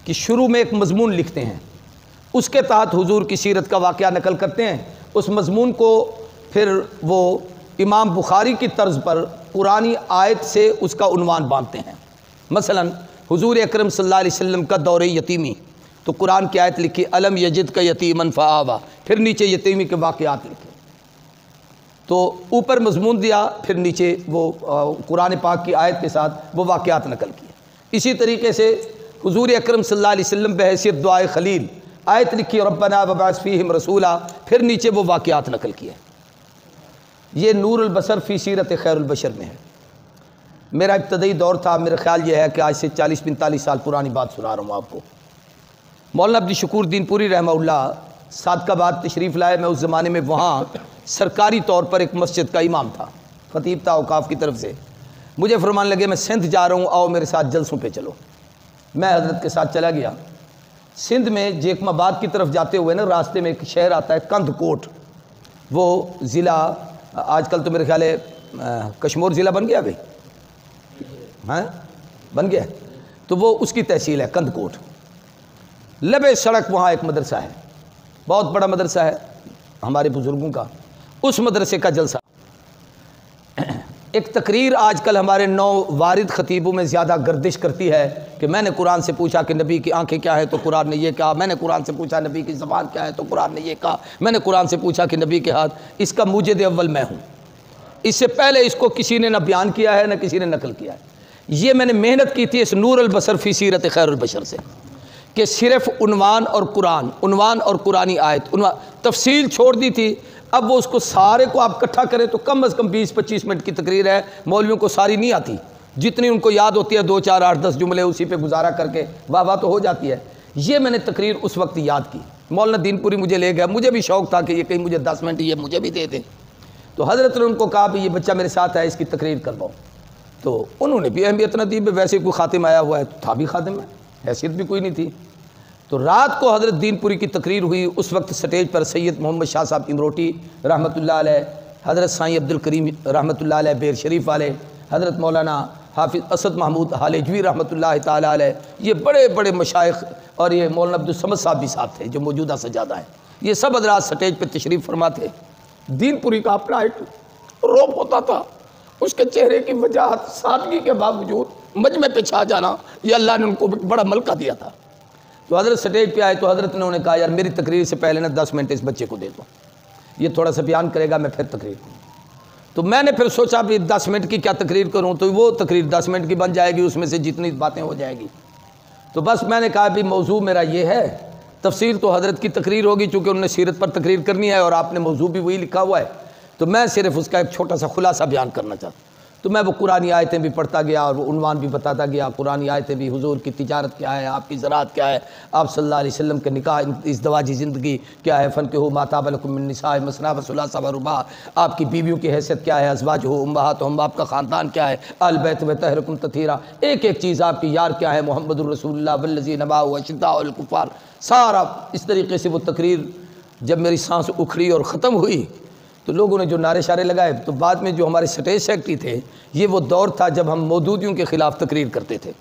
کہ شروع میں ایک مضمون لکھتے ہیں، اس کے تحت حضور کی سیرت کا واقعہ نقل کرتے ہیں، اس مضمون کو پھر وہ امام بخاری کی طرز پر قرآنی آیت سے اس کا عنوان باندھتے ہیں۔ مثلا حضور اکرم صلی اللہ علیہ وسلم کا دور یتیمی، تو قرآن کی آیت لکھی الم یجد کا یتیمن فآوا، پھر نیچے یتیمی کے واقعات لکھے، تو اوپر مضمون دیا، پھر نیچے وہ قرآن پاک کی آیت کے ساتھ وہ واقعات نقل کیے۔ اسی طریقے سے حضور اکرم صلی اللہ علیہ وسلم بحیثیت دعائے خلیل آیت لکھی ربنا وبعث فیہم رسولا، پھر نیچے وہ واقعات نقل کیے۔ یہ نور البصر فی سیرت خیر البشر میں ہے۔ میرا ابتدائی دور تھا، میرا خیال یہ ہے کہ آج سے 40-45 سال پرانی بات سنا رہا ہوں آپ کو۔ مولانا عبد الشکور دین پوری رحمہ اللہ صادق آباد تشریف لائے، میں اس زمانے میں وہاں سرکاری طور پر ایک مسجد کا امام تھا، خطیب تھا اوقاف کی طرف سے، مجھے فرمانے لگے میں سندھ جا رہا ہوں، آؤ میرے ساتھ جلسوں پہ چلو۔ میں حضرت کے ساتھ چلا گیا۔ سندھ میں جیکم آباد کی طرف جاتے ہوئے نا راستے میں ایک شہر آتا ہے کندھ کوٹ، وہ ضلع آج کل تو میرے خیال ہے کشمور ضلع بن گیا بھائی، ہاں بن گیا۔ تو تو وہ اس کی تحصیل ہے کند کوٹ، لبے سڑک وہاں ایک مدرسہ ہے، بہت بڑا مدرسہ ہے ہمارے بزرگوں کا، اس مدرسے کا جلسہ۔ ایک تقریر آج کل ہمارے نو وارد خطیبوں میں زیادہ گردش کرتی ہے کہ میں نے قرآن سے پوچھا کہ نبی کی آنکھیں کیا ہے تو قرآن نے یہ کہا، میں نے قرآن سے پوچھا نبی کی زبان کیا ہے تو قرآن نے یہ کہا، میں نے قرآن سے پوچھا کہ نبی کے ہاتھ۔ اس کا موجد اول میں ہوں، اس سے پہلے اس کو کسی نے نہ بیان کیا ہے نہ کسی نے نقل کیا ہے۔ یہ میں نے محنت کی تھی اس نور البصر فی سیرت خیر البشر سے کہ صرف عنوان اور قرآن، عنوان اور قرآنی آیت، تفصیل چھوڑ دی تھی۔ اب وہ اس کو سارے کو آپ اکٹھا کریں تو کم از کم 20-25 منٹ کی تقریر ہے، مولویوں کو ساری نہیں آتی، جتنی ان کو یاد ہوتی ہے 2 4 8 10 جملے اسی پہ گزارا کر کے واہ واہ تو ہو جاتی ہے۔ یہ میں نے تقریر اس وقت یاد کی، مولانا دین پوری مجھے لے گیا، مجھے بھی شوق تھا کہ یہ کہیں مجھے 10 منٹ یہ مجھے بھی دے دیں، تو حضرت نے ان کو کہا بھی یہ بچہ میرے ساتھ ہے، اس کی تقریر کرواؤ، تو انہوں نے بھی اہمیت نہ دی، ویسے کوئی خاتم آیا ہوا ہے تو تھا بھی خاتم ہے، حیثیت بھی کوئی نہیں تھی۔ تو رات کو حضرت دین پوری کی تقریر ہوئی، اس وقت سٹیج پر سید محمد شاہ صاحب امروٹی رحمۃ اللہ علیہ، حضرت سائیں عبد الکریم رحمۃ اللہ علیہ بیر شریف والے، حضرت مولانا حافظ اسد محمود حالجوی رحمۃ اللہ تعالیٰ علیہ، یہ بڑے بڑے مشائخ، اور یہ مولانا عبدالصمد صاحب بھی ساتھ تھے جو موجودہ سجادہ ہیں، یہ سب حضرات سٹیج پہ تشریف فرما تھے۔ دین پوری کا اپنا ایک روپ ہوتا تھا، اس کے چہرے کی وجاہت سادگی کے باوجود مجمع پہ چھا جانا، یہ اللہ نے ان کو بڑا ملکہ دیا تھا۔ تو حضرت سٹیج پہ آئے تو حضرت نے انہیں کہا یار میری تقریر سے پہلے 10 منٹ اس بچے کو دے دو، یہ تھوڑا سا بیان کرے گا، میں پھر تقریر کروں۔ تو میں نے پھر سوچا بھی 10 منٹ کی کیا تقریر کروں، تو وہ تقریر 10 منٹ کی بن جائے گی، اس میں سے جتنی باتیں ہو جائے گی۔ تو بس میں نے کہا بھی موضوع میرا یہ ہے، تفسیر تو حضرت کی تقریر ہوگی چونکہ انہوں نے سیرت پر تقریر کرنی ہے اور آپ نے موضوع بھی وہی لکھا ہوا ہے، تو میں صرف اس کا ایک چھوٹا سا خلاصہ بیان کرنا چاہتا ہوں۔ تو میں وہ قرآنی آیتیں بھی پڑھتا گیا اور وہ عنوان بھی بتاتا گیا، قرآنی آیتیں بھی، حضور کی تجارت کیا ہے، آپ کی زراعت کیا ہے، آپ صلی اللہ علیہ وسلم کے نکاح ازدواجی زندگی کیا ہے، فنکحوا ما طاب لکم من النساء مثنی وثلاث ورباع، آپ کی بیویوں کی حیثیت کیا ہے، ازواجہ امہاتہم، آپ کا خاندان کیا ہے، اہل بیت وطہرکم تطہیرا، ایک ایک چیز آپ کی یار کیا ہے، محمد الرسول اللہ والذین معہ اشداء علی الکفار، سارا اس طریقے سے وہ تقریر جب میری سانس اکھڑی اور ختم ہوئی تو لوگوں نے جو نعرے شارے لگائے، تو بعد میں جو ہمارے سٹیج سیکرٹری تھے، یہ وہ دور تھا جب ہم مودودیوں کے خلاف تقریر کرتے تھے،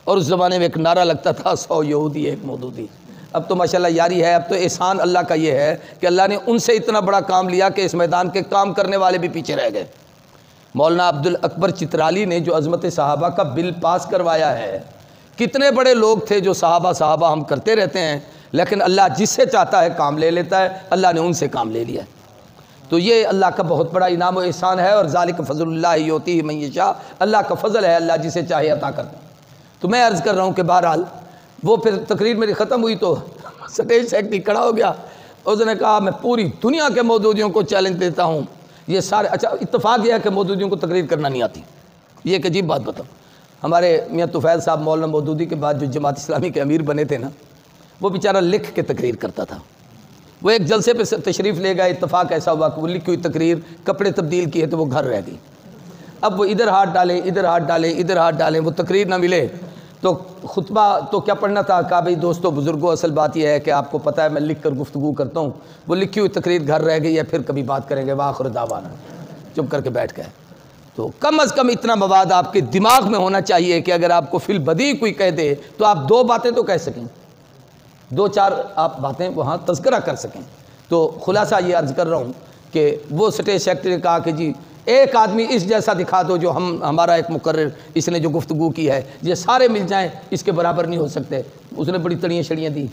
اور اس زمانے میں ایک نعرہ لگتا تھا 100 یہودی ایک مودودی۔ اب تو ماشاءاللہ یاری ہے، اب تو احسان اللہ کا یہ ہے کہ اللہ نے ان سے اتنا بڑا کام لیا کہ اس میدان کے کام کرنے والے بھی پیچھے رہ گئے۔ مولانا عبد الاکبر چترالی نے جو عظمت صحابہ کا بل پاس کروایا ہے، کتنے بڑے لوگ تھے جو صحابہ ہم کرتے رہتے ہیں، لیکن اللہ جس سے چاہتا ہے کام لے لیتا ہے، اللہ نے ان سے کام لے لیا ہے۔ تو یہ اللہ کا بہت بڑا انعام و احسان ہے، اور ذالک فضل اللہ یؤتیہ من یشاء، اللہ کا فضل ہے، اللہ جسے چاہے عطا کرتا ہے۔ تو میں عرض کر رہا ہوں کہ بہرحال وہ پھر تقریر میری ختم ہوئی تو سٹیج سیکرٹری کھڑا ہو گیا، اس نے کہا میں پوری دنیا کے مودودیوں کو چیلنج دیتا ہوں، یہ سارے اچھا اتفاق یہ ہے کہ مودودیوں کو تقریر کرنا نہیں آتی، یہ ایک عجیب بات بتاؤں۔ ہمارے میاں طفیل صاحب مولانا مودودی کے بعد جو جماعت اسلامی کے امیر بنے تھے نا، وہ بیچارہ لکھ کے تقریر کرتا تھا۔ وہ ایک جلسے پہ تشریف لے گئے، اتفاق ایسا ہوا کہ وہ لکھی ہوئی تقریر کپڑے تبدیل کیے تو وہ گھر رہ گئی۔ اب وہ ادھر ہاتھ ڈالیں ادھر ہاتھ ڈالیں ادھر ہاتھ ڈالیں، وہ تقریر نہ ملے تو خطبہ تو کیا پڑھنا تھا، کہا بھائی دوستو بزرگوں، اصل بات یہ ہے کہ آپ کو پتہ ہے میں لکھ کر گفتگو کرتا ہوں، وہ لکھی ہوئی تقریر گھر رہ گئی ہے، پھر کبھی بات کریں گے، وآخر دعوانا، چپ کر کے بیٹھ گئے۔ تو کم از کم اتنا مواد آپ کے دماغ میں ہونا چاہیے کہ اگر آپ کو فی البدیہہ کوئی کہہ دے تو آپ 2 باتیں تو کہہ سکیں، 2 4 آپ باتیں وہاں تذکرہ کر سکیں۔ تو خلاصہ یہ عرض کر رہا ہوں کہ وہ سٹیج سیکرٹری نے کہا کہ جی ایک آدمی اس جیسا دکھا دو جو ہمارا ایک مقرر اس نے جو گفتگو کی ہے، یہ سارے مل جائیں اس کے برابر نہیں ہو سکتے۔ اس نے بڑی تڑیاں شڑیاں دی۔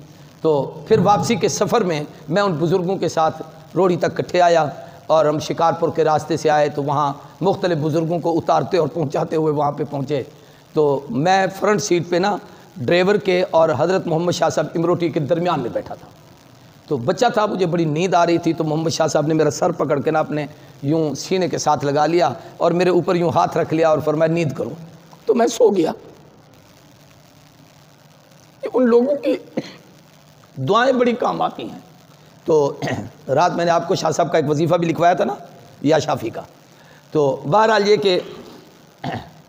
تو پھر واپسی کے سفر میں میں ان بزرگوں کے ساتھ روڑی تک کٹھے آیا، اور ہم شکارپور کے راستے سے آئے تو وہاں مختلف بزرگوں کو اتارتے اور پہنچاتے ہوئے وہاں پہ پہنچے۔ تو میں فرنٹ سیٹ پہ نا ڈرائیور کے اور حضرت محمد شاہ صاحب امروٹی کے درمیان میں بیٹھا تھا۔ تو بچہ تھا، مجھے بڑی نیند آ رہی تھی، تو محمد شاہ صاحب نے میرا سر پکڑ کے نا اپنے یوں سینے کے ساتھ لگا لیا اور میرے اوپر یوں ہاتھ رکھ لیا اور فرمایا نیند کرو، تو میں سو گیا۔ ان لوگوں کی دعائیں بڑی کام آتی ہیں۔ تو رات میں نے آپ کو شاہ صاحب کا ایک وظیفہ بھی لکھوایا تھا نا، یا شافی کا۔ تو بہرحال یہ کہ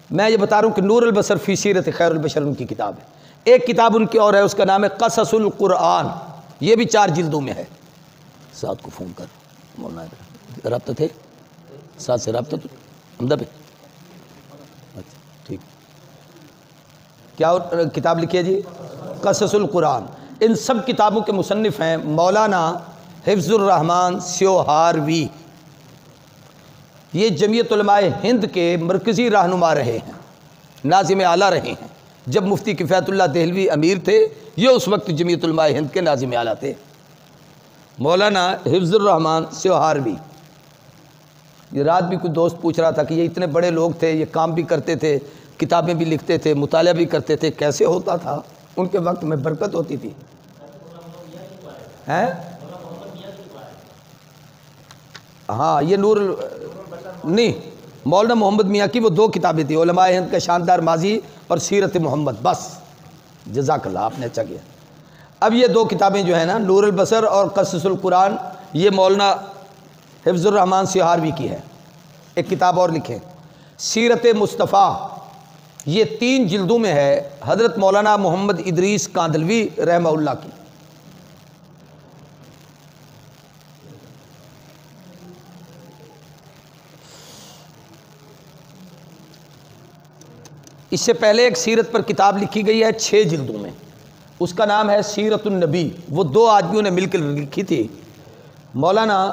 میں یہ بتا رہا ہوں کہ نور البصر فی سیرت خیر البشر ان کی کتاب ہے۔ ایک کتاب ان کی اور ہے، اس کا نام ہے قصص القرآن، یہ بھی 4 جلدوں میں ہے۔ ساتھ کو فون کر، مولانا رابطہ تھے ساتھ سے، رابطہ تو حمدہ پہ، اچھا ٹھیک۔ کیا کتاب لکھی ہے جی؟ قصص القرآن۔ ان سب کتابوں کے مصنف ہیں مولانا حفظ الرحمن سیوہاروی۔ یہ جمعیت علماء ہند کے مرکزی رہنما رہے ہیں، ناظم اعلیٰ رہے ہیں۔ جب مفتی کفایت اللہ دہلوی امیر تھے، یہ اس وقت جمعیت علماء ہند کے ناظم اعلیٰ تھے، مولانا حفظ الرحمن سیوہاروی۔ یہ رات بھی کوئی دوست پوچھ رہا تھا کہ یہ اتنے بڑے لوگ تھے، یہ کام بھی کرتے تھے، کتابیں بھی لکھتے تھے، مطالعہ بھی کرتے تھے، کیسے ہوتا تھا؟ ان کے وقت میں برکت ہوتی تھی۔ ہیں؟ ہاں، یہ نور نہیں، مولانا محمد میاں کی وہ 2 کتابیں تھیں، علماء ہند کا شاندار ماضی اور سیرت محمد، بس۔ جزاک اللہ، آپ نے اچھا کیا۔ اب یہ 2 کتابیں جو ہیں نا، نور البصر اور قصص القرآن، یہ مولانا حفظ الرحمن سیوہاروی کی ہے۔ ایک کتاب اور لکھیں، سیرت مصطفیٰ، یہ 3 جلدوں میں ہے، حضرت مولانا محمد ادریس کاندھلوی رحمہ اللہ کی۔ اس سے پہلے ایک سیرت پر کتاب لکھی گئی ہے 6 جلدوں میں، اس کا نام ہے سیرت النبی، وہ 2 آدمیوں نے مل کر لکھی تھی، مولانا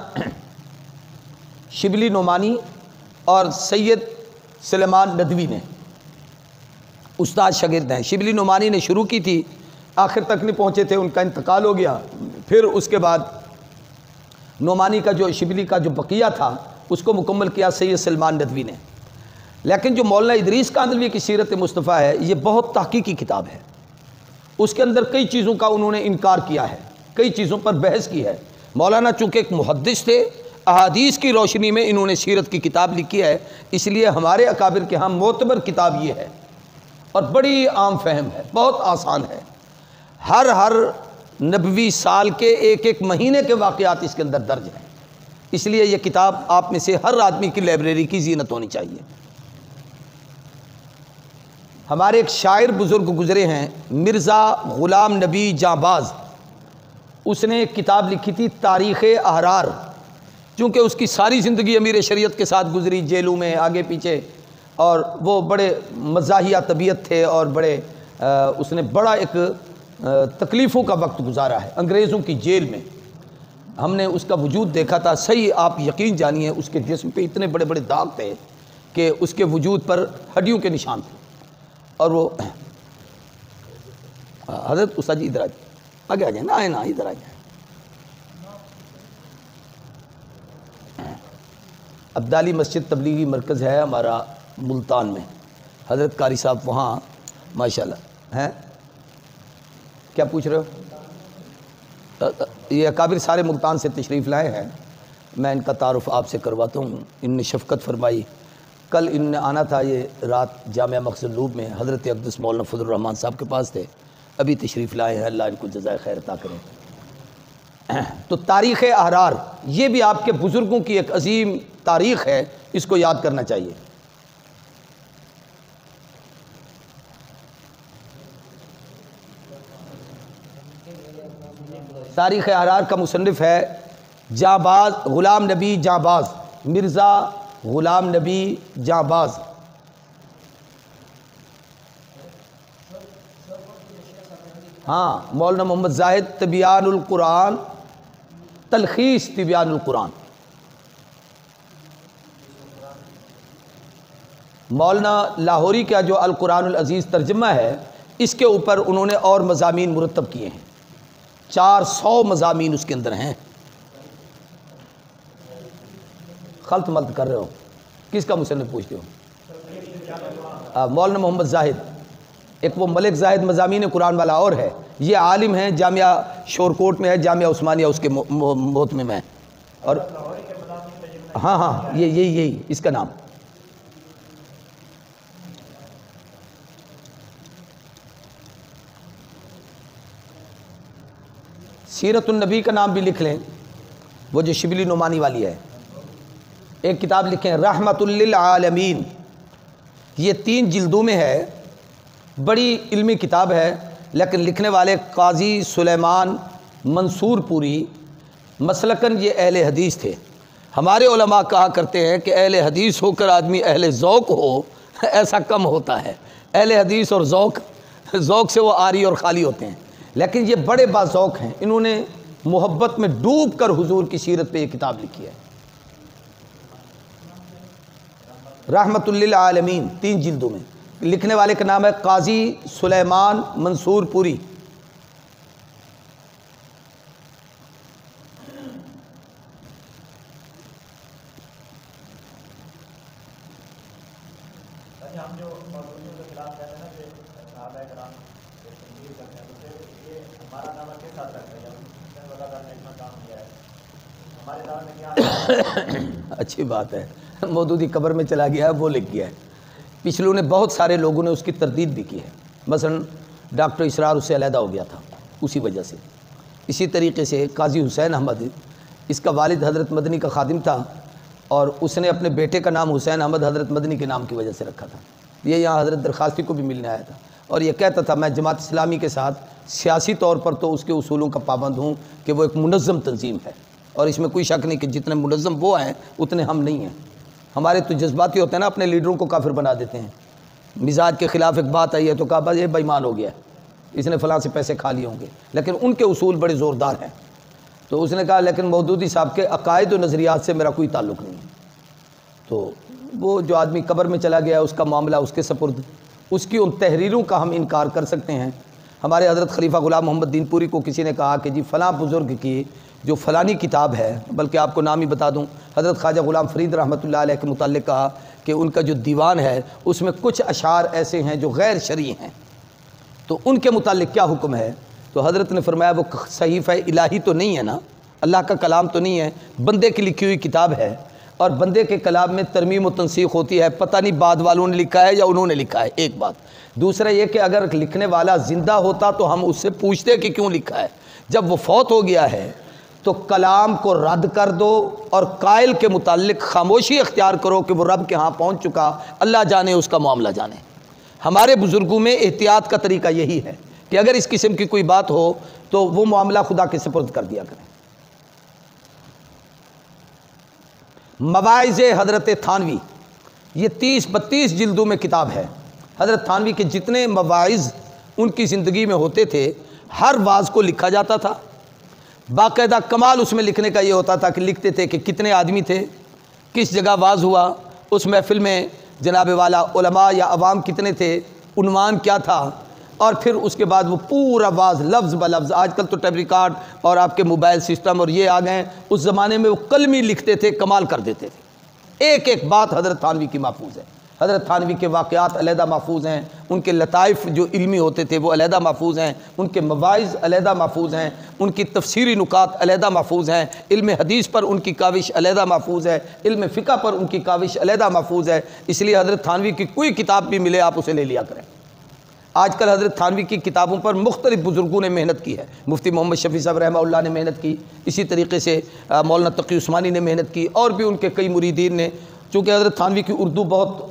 شبلی نعمانی اور سید سلیمان ندوی نے، استاد شاگرد ہیں۔ شبلی نعمانی نے شروع کی تھی، آخر تک نہیں پہنچے تھے، ان کا انتقال ہو گیا۔ پھر اس کے بعد نعمانی کا جو شبلی کا جو بقیہ تھا اس کو مکمل کیا سید سلیمان ندوی نے۔ لیکن جو مولانا ادریس کاندھلوی کی سیرت مصطفیٰ ہے، یہ بہت تحقیقی کتاب ہے، اس کے اندر کئی چیزوں کا انہوں نے انکار کیا ہے، کئی چیزوں پر بحث کی ہے۔ مولانا چونکہ ایک محدث تھے، احادیث کی روشنی میں انہوں نے سیرت کی کتاب لکھی ہے، اس لیے ہمارے اکابر کے ہاں معتبر کتاب یہ ہے، اور بڑی عام فہم ہے، بہت آسان ہے۔ ہر نبوی سال کے ایک مہینے کے واقعات اس کے اندر درج ہیں، اس لیے یہ کتاب آپ میں سے ہر آدمی کی لائبریری کی زینت ہونی چاہیے۔ ہمارے ایک شاعر بزرگ گزرے ہیں، مرزا غلام نبی جانباز، اس نے ایک کتاب لکھی تھی تاریخ احرار، چونکہ اس کی ساری زندگی امیر شریعت کے ساتھ گزری، جیلوں میں آگے پیچھے، اور وہ بڑے مزاحیہ طبیعت تھے، اور بڑے اس نے بڑا ایک تکلیفوں کا وقت گزارا ہے انگریزوں کی جیل میں۔ ہم نے اس کا وجود دیکھا تھا، صحیح آپ یقین جانیے اس کے جسم پہ اتنے بڑے بڑے داغ تھے کہ اس کے وجود پر ہڈیوں کے نشان تھے، اور وہ حضرت استاد جی ادھر آگے آ جائیں نا، آئے نا، ادھر آ جائیں۔ عبدالی مسجد تبلیغی مرکز ہے ہمارا ملتان میں، حضرت قاری صاحب وہاں ماشاءاللہ ہیں۔ کیا پوچھ رہے ہو؟ یہ اکابر سارے ملتان سے تشریف لائے ہیں، میں ان کا تعارف آپ سے کرواتا ہوں۔ ان نے شفقت فرمائی، کل ان نے آنا تھا، یہ رات جامعہ مقصدلوب میں حضرت اقدس مولانا فضل الرحمان صاحب کے پاس تھے، ابھی تشریف لائے ہیں، اللہ ان کو جزائے خیر عطا کریں۔ تو تاریخ احرار یہ بھی آپ کے بزرگوں کی ایک عظیم تاریخ ہے، اس کو یاد کرنا چاہیے۔ تاریخ احرار کا مصنف ہے جانباز غلام نبی جانباز، مرزا غلام نبی جانباز۔ ہاں، مولانا محمد زاہد تبیان القرآن، تلخیص تبیان القرآن۔ مولانا لاہوری کا جو القرآن العزیز ترجمہ ہے، اس کے اوپر انہوں نے اور مضامین مرتب کیے ہیں، 400 مضامین اس کے اندر ہیں۔ خلط ملط کر رہے ہو، کس کا مصنف پوچھتے ہو؟ مولانا محمد زاہد، ایک وہ ملک زاہد مضامین قرآن والا اور ہے، یہ عالم ہیں، جامعہ شورکوٹ میں ہے، جامعہ عثمانیہ اس کے محتمم ہے، اور ہاں یہی اس کا نام۔ سیرت النبی کا نام بھی لکھ لیں، وہ جو شبلی نعمانی والی ہے۔ ایک کتاب لکھیں رحمت للعالمین، یہ 3 جلدوں میں ہے، بڑی علمی کتاب ہے، لیکن لکھنے والے قاضی سلیمان منصور پوری، مسلکن یہ اہل حدیث تھے۔ ہمارے علماء کہا کرتے ہیں کہ اہل حدیث ہو کر آدمی اہل ذوق ہو، ایسا کم ہوتا ہے۔ اہل حدیث اور ذوق ذوق سے وہ عاری اور خالی ہوتے ہیں، لیکن یہ بڑے باذوق ہیں، انہوں نے محبت میں ڈوب کر حضور کی سیرت پہ یہ کتاب لکھی ہے، رحمت للعالمین، 3 جلدوں میں۔ لکھنے والے کا نام ہے قاضی سلیمان منصور پوری۔ ہم جو مولویوں کے خلاف کہتے ہیں نا کہ صحابہ کرام تنقید کرتے ہیں، تو پھر یہ ہمارا دعویٰ کے ساتھ رکھتے ہیں، جب وزادار نے اتنا کام کیا ہے ہمارے دعوے میں کیا؟ اچھی بات ہے، مودودی قبر میں چلا گیا ہے، وہ لکھ گیا ہے۔ پچھلوں نے بہت سارے لوگوں نے اس کی تردید بھی کی ہے، مثلا ڈاکٹر اسرار اس سے علیحدہ ہو گیا تھا اسی وجہ سے۔ اسی طریقے سے قاضی حسین احمد، اس کا والد حضرت مدنی کا خادم تھا، اور اس نے اپنے بیٹے کا نام حسین احمد حضرت مدنی کے نام کی وجہ سے رکھا تھا۔ یہ یہاں حضرت درخواستی کو بھی ملنے آیا تھا، اور یہ کہتا تھا میں جماعت اسلامی کے ساتھ سیاسی طور پر تو اس کے اصولوں کا پابند ہوں کہ وہ ایک منظم تنظیم ہے، اور اس میں کوئی شک نہیں کہ جتنے منظم وہ ہیں اتنے ہم نہیں ہیں۔ ہمارے تو جذباتی ہوتے ہیں نا، اپنے لیڈروں کو کافر بنا دیتے ہیں۔ مزاج کے خلاف ایک بات آئی ہے تو کہا بس یہ بے ایمان ہو گیا، اس نے فلاں سے پیسے کھا لیے ہوں گے، لیکن ان کے اصول بڑے زوردار ہیں۔ تو اس نے کہا لیکن مودودی صاحب کے عقائد و نظریات سے میرا کوئی تعلق نہیں ہے۔ تو وہ جو آدمی قبر میں چلا گیا اس کا معاملہ اس کے سپرد، اس کی ان تحریروں کا ہم انکار کر سکتے ہیں۔ ہمارے حضرت خلیفہ غلام محمد دین پوری کو کسی نے کہا کہ جی فلاں بزرگ کی جو فلانی کتاب ہے، بلکہ آپ کو نام ہی بتا دوں، حضرت خواجہ غلام فرید رحمۃ اللہ علیہ کے متعلق کہا کہ ان کا جو دیوان ہے اس میں کچھ اشعار ایسے ہیں جو غیر شرعی ہیں، تو ان کے متعلق کیا حکم ہے؟ تو حضرت نے فرمایا وہ صحیفہ الہی تو نہیں ہے نا، اللہ کا کلام تو نہیں ہے، بندے کی لکھی ہوئی کتاب ہے، اور بندے کے کلام میں ترمیم و تنسیخ ہوتی ہے، پتہ نہیں بعد والوں نے لکھا ہے یا انہوں نے لکھا ہے، ایک بات۔ دوسرا یہ کہ اگر لکھنے والا زندہ ہوتا تو ہم اس سے پوچھتے کہ کیوں لکھا ہے، جب وہ فوت ہو گیا ہے تو کلام کو رد کر دو اور قائل کے متعلق خاموشی اختیار کرو کہ وہ رب کے ہاں پہنچ چکا، اللہ جانے اس کا معاملہ جانے۔ ہمارے بزرگوں میں احتیاط کا طریقہ یہی ہے کہ اگر اس قسم کی کوئی بات ہو تو وہ معاملہ خدا کے سپرد کر دیا کریں۔ مواعظ حضرت تھانوی، یہ 30-32 جلدوں میں کتاب ہے۔ حضرت تھانوی کے جتنے مواعظ ان کی زندگی میں ہوتے تھے، ہر واعظ کو لکھا جاتا تھا، باقاعدہ کمال اس میں لکھنے کا یہ ہوتا تھا کہ لکھتے تھے کہ کتنے آدمی تھے، کس جگہ واعظ ہوا، اس محفل میں جناب والا علماء یا عوام کتنے تھے، عنوان کیا تھا، اور پھر اس کے بعد وہ پورا واعظ لفظ بلفظ۔ آج کل تو ٹیپ ریکارڈ اور آپ کے موبائل سسٹم اور یہ آ گئے، اس زمانے میں وہ قلمی لکھتے تھے، کمال کر دیتے تھے۔ ایک ایک بات حضرت تھانوی کی محفوظ ہے، حضرت تھانوی کے واقعات علیحدہ محفوظ ہیں، ان کے لطائف جو علمی ہوتے تھے وہ علیحدہ محفوظ ہیں، ان کے مواعظ علیحدہ محفوظ ہیں، ان کی تفسیری نکات علیحدہ محفوظ ہیں، علم حدیث پر ان کی کاوش علیحدہ محفوظ ہے، علم فقہ پر ان کی کاوش علیحدہ محفوظ ہے۔ اس لیے حضرت تھانوی کی کوئی کتاب بھی ملے آپ اسے لے لیا کریں۔ آج کل حضرت تھانوی کی کتابوں پر مختلف بزرگوں نے محنت کی ہے، مفتی محمد شفیع صاحب رحمہ اللہ نے محنت کی، اسی طریقے سے مولانا تقی عثمانی نے محنت کی، اور بھی ان کے کئی مریدین نے۔ چونکہ حضرت تھانوی کی اردو بہت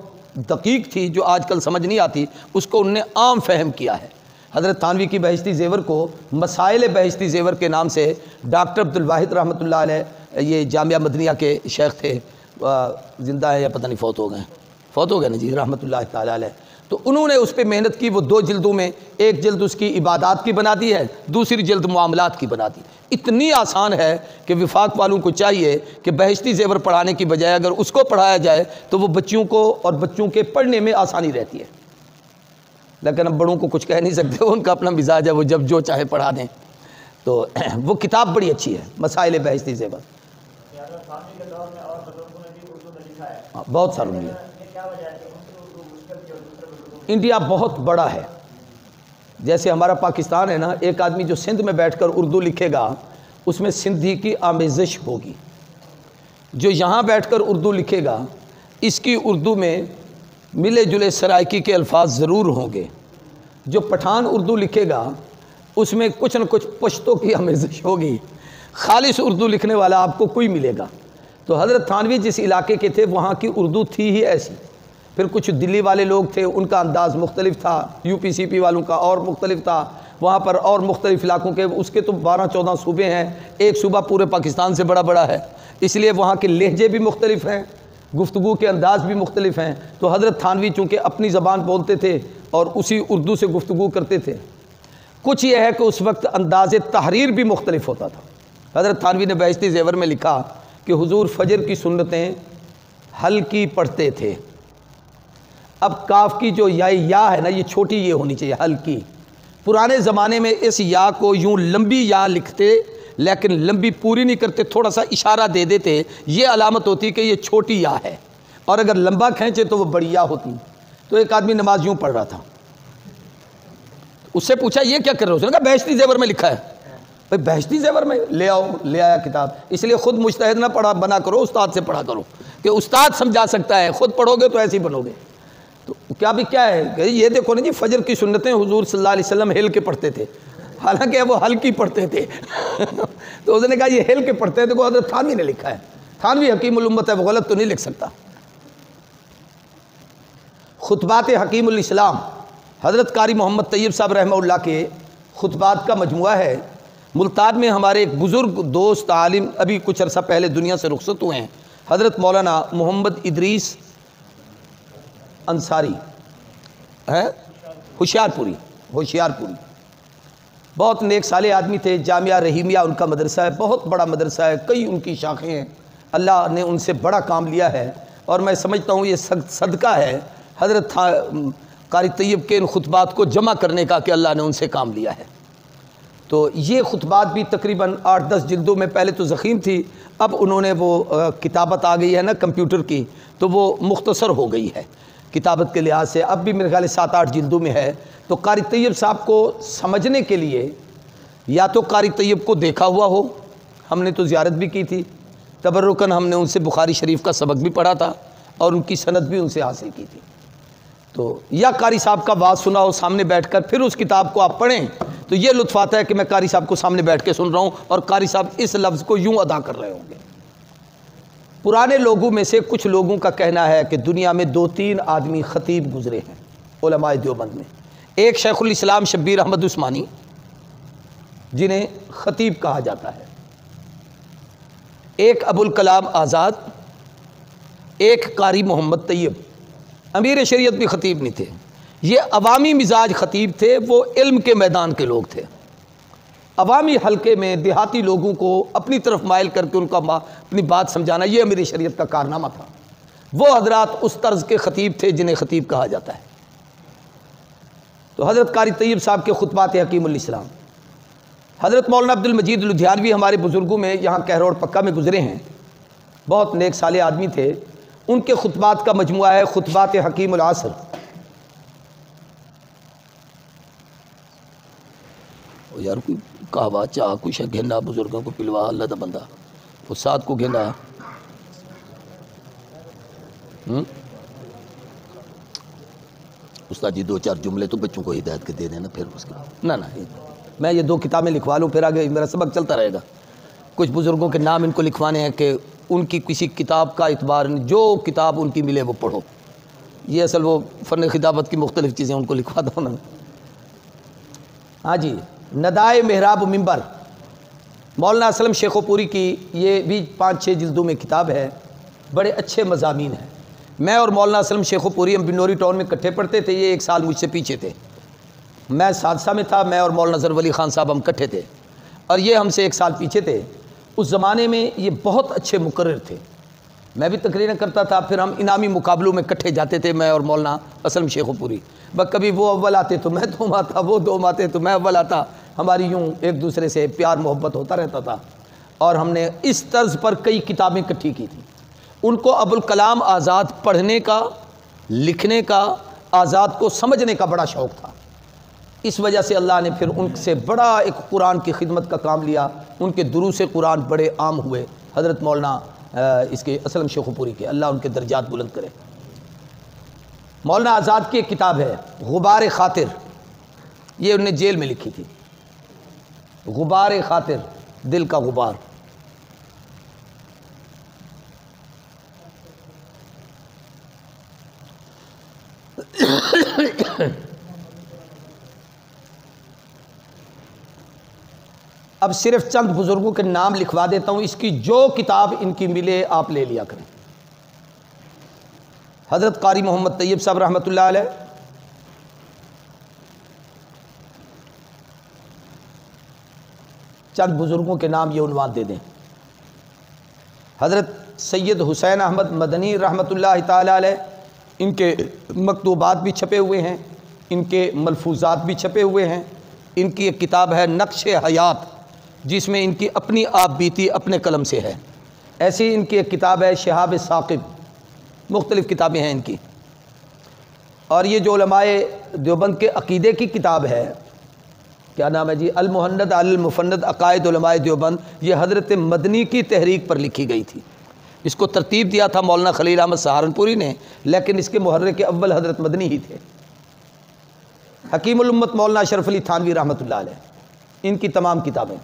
دقیق تھی، جو آج کل سمجھ نہیں آتی، اس کو انہوں نے عام فہم کیا ہے۔ حضرت تھانوی کی بہشتی زیور کو مسائل بہشتی زیور کے نام سے ڈاکٹر عبدالواحد رحمۃ اللہ علیہ، یہ جامعہ مدنیہ کے شیخ تھے، زندہ ہے یا پتہ نہیں فوت ہو گئے نا جی، رحمۃ اللہ تعالیٰ علیہ، تو انہوں نے اس پہ محنت کی۔ وہ 2 جلدوں میں، ایک جلد اس کی عبادات کی بنا دی ہے، دوسری جلد معاملات کی بنا دی۔ اتنی آسان ہے کہ وفاق والوں کو چاہیے کہ بہشتی زیور پڑھانے کی بجائے اگر اس کو پڑھایا جائے تو وہ بچیوں کو اور بچوں کے پڑھنے میں آسانی رہتی ہے، لیکن اب بڑوں کو کچھ کہہ نہیں سکتے، ان کا اپنا مزاج ہے، وہ جب جو چاہے پڑھا دیں۔ تو وہ کتاب بڑی اچھی ہے، مسائل بہشتی زیور۔ بہت ساروں نے، انڈیا بہت بڑا ہے، جیسے ہمارا پاکستان ہے نا، ایک آدمی جو سندھ میں بیٹھ کر اردو لکھے گا اس میں سندھی کی آمیزش ہوگی، جو یہاں بیٹھ کر اردو لکھے گا اس کی اردو میں ملے جلے سرائکی کے الفاظ ضرور ہوں گے، جو پٹھان اردو لکھے گا اس میں کچھ نہ کچھ پشتوں کی آمیزش ہوگی، خالص اردو لکھنے والا آپ کو کوئی ملے گا۔ تو حضرت تھانوی جس علاقے کے تھے وہاں کی اردو تھی ہی ایسی، پھر کچھ دلی والے لوگ تھے، ان کا انداز مختلف تھا، یو پی سی پی والوں کا اور مختلف تھا، وہاں پر اور مختلف علاقوں کے، اس کے تو 12-14 صوبے ہیں، ایک صوبہ پورے پاکستان سے بڑا ہے، اس لیے وہاں کے لہجے بھی مختلف ہیں، گفتگو کے انداز بھی مختلف ہیں. تو حضرت تھانوی چونکہ اپنی زبان بولتے تھے اور اسی اردو سے گفتگو کرتے تھے. کچھ یہ ہے کہ اس وقت انداز تحریر بھی مختلف ہوتا تھا. حضرت تھانوی نے بہشتی زیور میں لکھا کہ حضور فجر کی سنتیں ہلکی پڑھتے تھے. اب کاف کی جو یا ہے نا یہ چھوٹی یہ ہونی چاہیے ہلکی. پرانے زمانے میں اس یا کو یوں لمبی یا لکھتے لیکن لمبی پوری نہیں کرتے, تھوڑا سا اشارہ دے دیتے, یہ علامت ہوتی کہ یہ چھوٹی یا ہے, اور اگر لمبا کھینچے تو وہ بڑی یا ہوتی. تو ایک آدمی نماز یوں پڑھ رہا تھا, اس سے پوچھا یہ کیا کر رہے ہو؟ اس نے کہا بہشتی زیور میں لکھا ہے. بھائی بہشتی زیور میں لے آؤ, لے آیا کتاب. اس لیے خود مجتہد نہ پڑھا بنا کرو, استاد سے پڑھا کرو کہ استاد سمجھا سکتا ہے, خود پڑھو گے تو ایسے ہی بنو گے. تو کیا بھی کیا ہے کہ یہ دیکھو نا جی, فجر کی سنتیں حضور صلی اللہ علیہ وسلم ہل کے پڑھتے تھے, حالانکہ وہ ہلکی پڑھتے تھے. تو اس نے کہا یہ ہل کے پڑھتے تھے, کو حضرت تھانوی نے لکھا ہے. تھانوی حکیم الامت ہے, وہ غلط تو نہیں لکھ سکتا. خطبات حکیم الاسلام حضرت قاری محمد طیب صاحب رحمہ اللہ کے خطبات کا مجموعہ ہے. ملتان میں ہمارے ایک بزرگ دوست عالم ابھی کچھ عرصہ پہلے دنیا سے رخصت ہوئے ہیں, حضرت مولانا محمد ادریس انصاری ہے, ہوشیار پوری. بہت نیک صالح آدمی تھے. جامعہ رحیمیہ ان کا مدرسہ ہے, بہت بڑا مدرسہ ہے, کئی ان کی شاخیں ہیں. اللہ نے ان سے بڑا کام لیا ہے, اور میں سمجھتا ہوں یہ صدقہ ہے حضرت قاری طیب کے ان خطبات کو جمع کرنے کا کہ اللہ نے ان سے کام لیا ہے. تو یہ خطبات بھی تقریباً 8-10 جلدوں میں, پہلے تو ضخیم تھی, اب انہوں نے وہ کتابت آ گئی ہے نا کمپیوٹر کی, تو وہ مختصر ہو گئی ہے کتابت کے لحاظ سے. اب بھی میرے خیال 7-8 جلدوں میں ہے. تو قاری طیب صاحب کو سمجھنے کے لیے یا تو قاری طیب کو دیکھا ہوا ہو, ہم نے تو زیارت بھی کی تھی, تبرکاً ہم نے ان سے بخاری شریف کا سبق بھی پڑھا تھا اور ان کی سند بھی ان سے حاصل کی تھی. تو یا قاری صاحب کا بات سنا ہو سامنے بیٹھ کر, پھر اس کتاب کو آپ پڑھیں تو یہ لطف آتا ہے کہ میں قاری صاحب کو سامنے بیٹھ کے سن رہا ہوں اور قاری صاحب اس لفظ کو یوں ادا کر رہے ہوں گے. پرانے لوگوں میں سے کچھ لوگوں کا کہنا ہے کہ دنیا میں 2-3 آدمی خطیب گزرے ہیں علماء دیوبند میں. ایک شیخ الاسلام شبیر احمد عثمانی جنہیں خطیب کہا جاتا ہے, ایک ابو الکلام آزاد, ایک قاری محمد طیب. امیر شریعت بھی خطیب نہیں تھے, یہ عوامی مزاج خطیب تھے, وہ علم کے میدان کے لوگ تھے. عوامی حلقے میں دیہاتی لوگوں کو اپنی طرف مائل کر کے ان کا اپنی بات سمجھانا, یہ امیر شریعت کا کارنامہ تھا. وہ حضرات اس طرز کے خطیب تھے جنہیں خطیب کہا جاتا ہے. تو حضرت قاری طیب صاحب کے خطبات حکیم الاسلام, حضرت مولانا عبد المجید لدھیانوی ہمارے بزرگوں میں یہاں کہروڑ پکا میں گزرے ہیں, بہت نیک صالح آدمی تھے. ان کے خطبات کا مجموعہ ہے خطبات حکیم العصر. یار کوئی کہوا چاہ کچھ ہے گھننا بزرگوں کو پلوا, اللہ دا بندہ وہ ساتھ کو گھننا. استاد جی 2-4 جملے تو بچوں کو ہدایت کے دے دینا, پھر اس کے نہ میں یہ 2 کتابیں لکھوا لوں, پھر آگے میرا سبق چلتا رہے گا. کچھ بزرگوں کے نام ان کو لکھوانے ہیں کہ ان کی کسی کتاب کا اعتبار, جو کتاب ان کی ملے وہ پڑھو. یہ اصل وہ فن خطابت کی مختلف چیزیں ان کو لکھوا دو نا. ہاں جی, ندائے محراب و منبر مولانا اسلم شیخ و پوری کی, یہ بھی 5-6 جلدوں میں کتاب ہے, بڑے اچھے مضامین ہیں. میں اور مولانا اسلم شیخ و پوری ہم بنوری ٹاؤن میں اکٹھے پڑھتے تھے, یہ 1 سال مجھ سے پیچھے تھے. میں سادسہ میں تھا, میں اور مولانا ظفر ولی خان صاحب ہم اکٹھے تھے, اور یہ ہم سے 1 سال پیچھے تھے. اس زمانے میں یہ بہت اچھے مقرر تھے, میں بھی تقریریں کرتا تھا, پھر ہم انعامی مقابلوں میں اکٹھے جاتے تھے میں اور مولانا اسلم شیخ و پوری. بس کبھی وہ اول آتے تو میں دوم آتا, وہ دوم آتے تو میں اول آتا. ہماری یوں ایک دوسرے سے پیار محبت ہوتا رہتا تھا, اور ہم نے اس طرز پر کئی کتابیں اکٹھی کی تھیں. ان کو ابو الکلام آزاد پڑھنے کا, لکھنے کا, آزاد کو سمجھنے کا بڑا شوق تھا. اس وجہ سے اللہ نے پھر ان سے بڑا ایک قرآن کی خدمت کا کام لیا. ان کے دروس قرآن بڑے عام ہوئے, حضرت مولانا اس کے اسلم شیخ و پوری کے, اللہ ان کے درجات بلند کرے. مولانا آزاد کی ایک کتاب ہے غبار خاطر, یہ انہوں نے جیل میں لکھی تھی. غبار خاطر, دل کا غبار. اب صرف چند بزرگوں کے نام لکھوا دیتا ہوں, اس کی جو کتاب ان کی ملے آپ لے لیا کریں. حضرت قاری محمد طیب صاحب رحمۃ اللہ علیہ، چند بزرگوں کے نام یہ عنوان دے دیں۔ حضرت سید حسین احمد مدنی رحمۃ اللہ تعالی علیہ، ان کے مکتوبات بھی چھپے ہوئے ہیں، ان کے ملفوظات بھی چھپے ہوئے ہیں۔ ان کی ایک کتاب ہے نقش حیات، جس میں ان کی اپنی آپ بیتی اپنے قلم سے ہے۔ ایسی ان کی ایک کتاب ہے شہاب ثاقب، مختلف کتابیں ہیں ان کی۔ اور یہ جو علماء دیوبند کے عقیدے کی کتاب ہے، کیا نام ہے جی، المہند المفند عقائد علماء دیوبند، یہ حضرت مدنی کی تحریک پر لکھی گئی تھی۔ اس کو ترتیب دیا تھا مولانا خلیل احمد سہارنپوری نے، لیکن اس کے محرک اول حضرت مدنی ہی تھے۔ حکیم الامت مولانا اشرف علی تھانوی رحمۃ اللہ علیہ، ان کی تمام کتابیں۔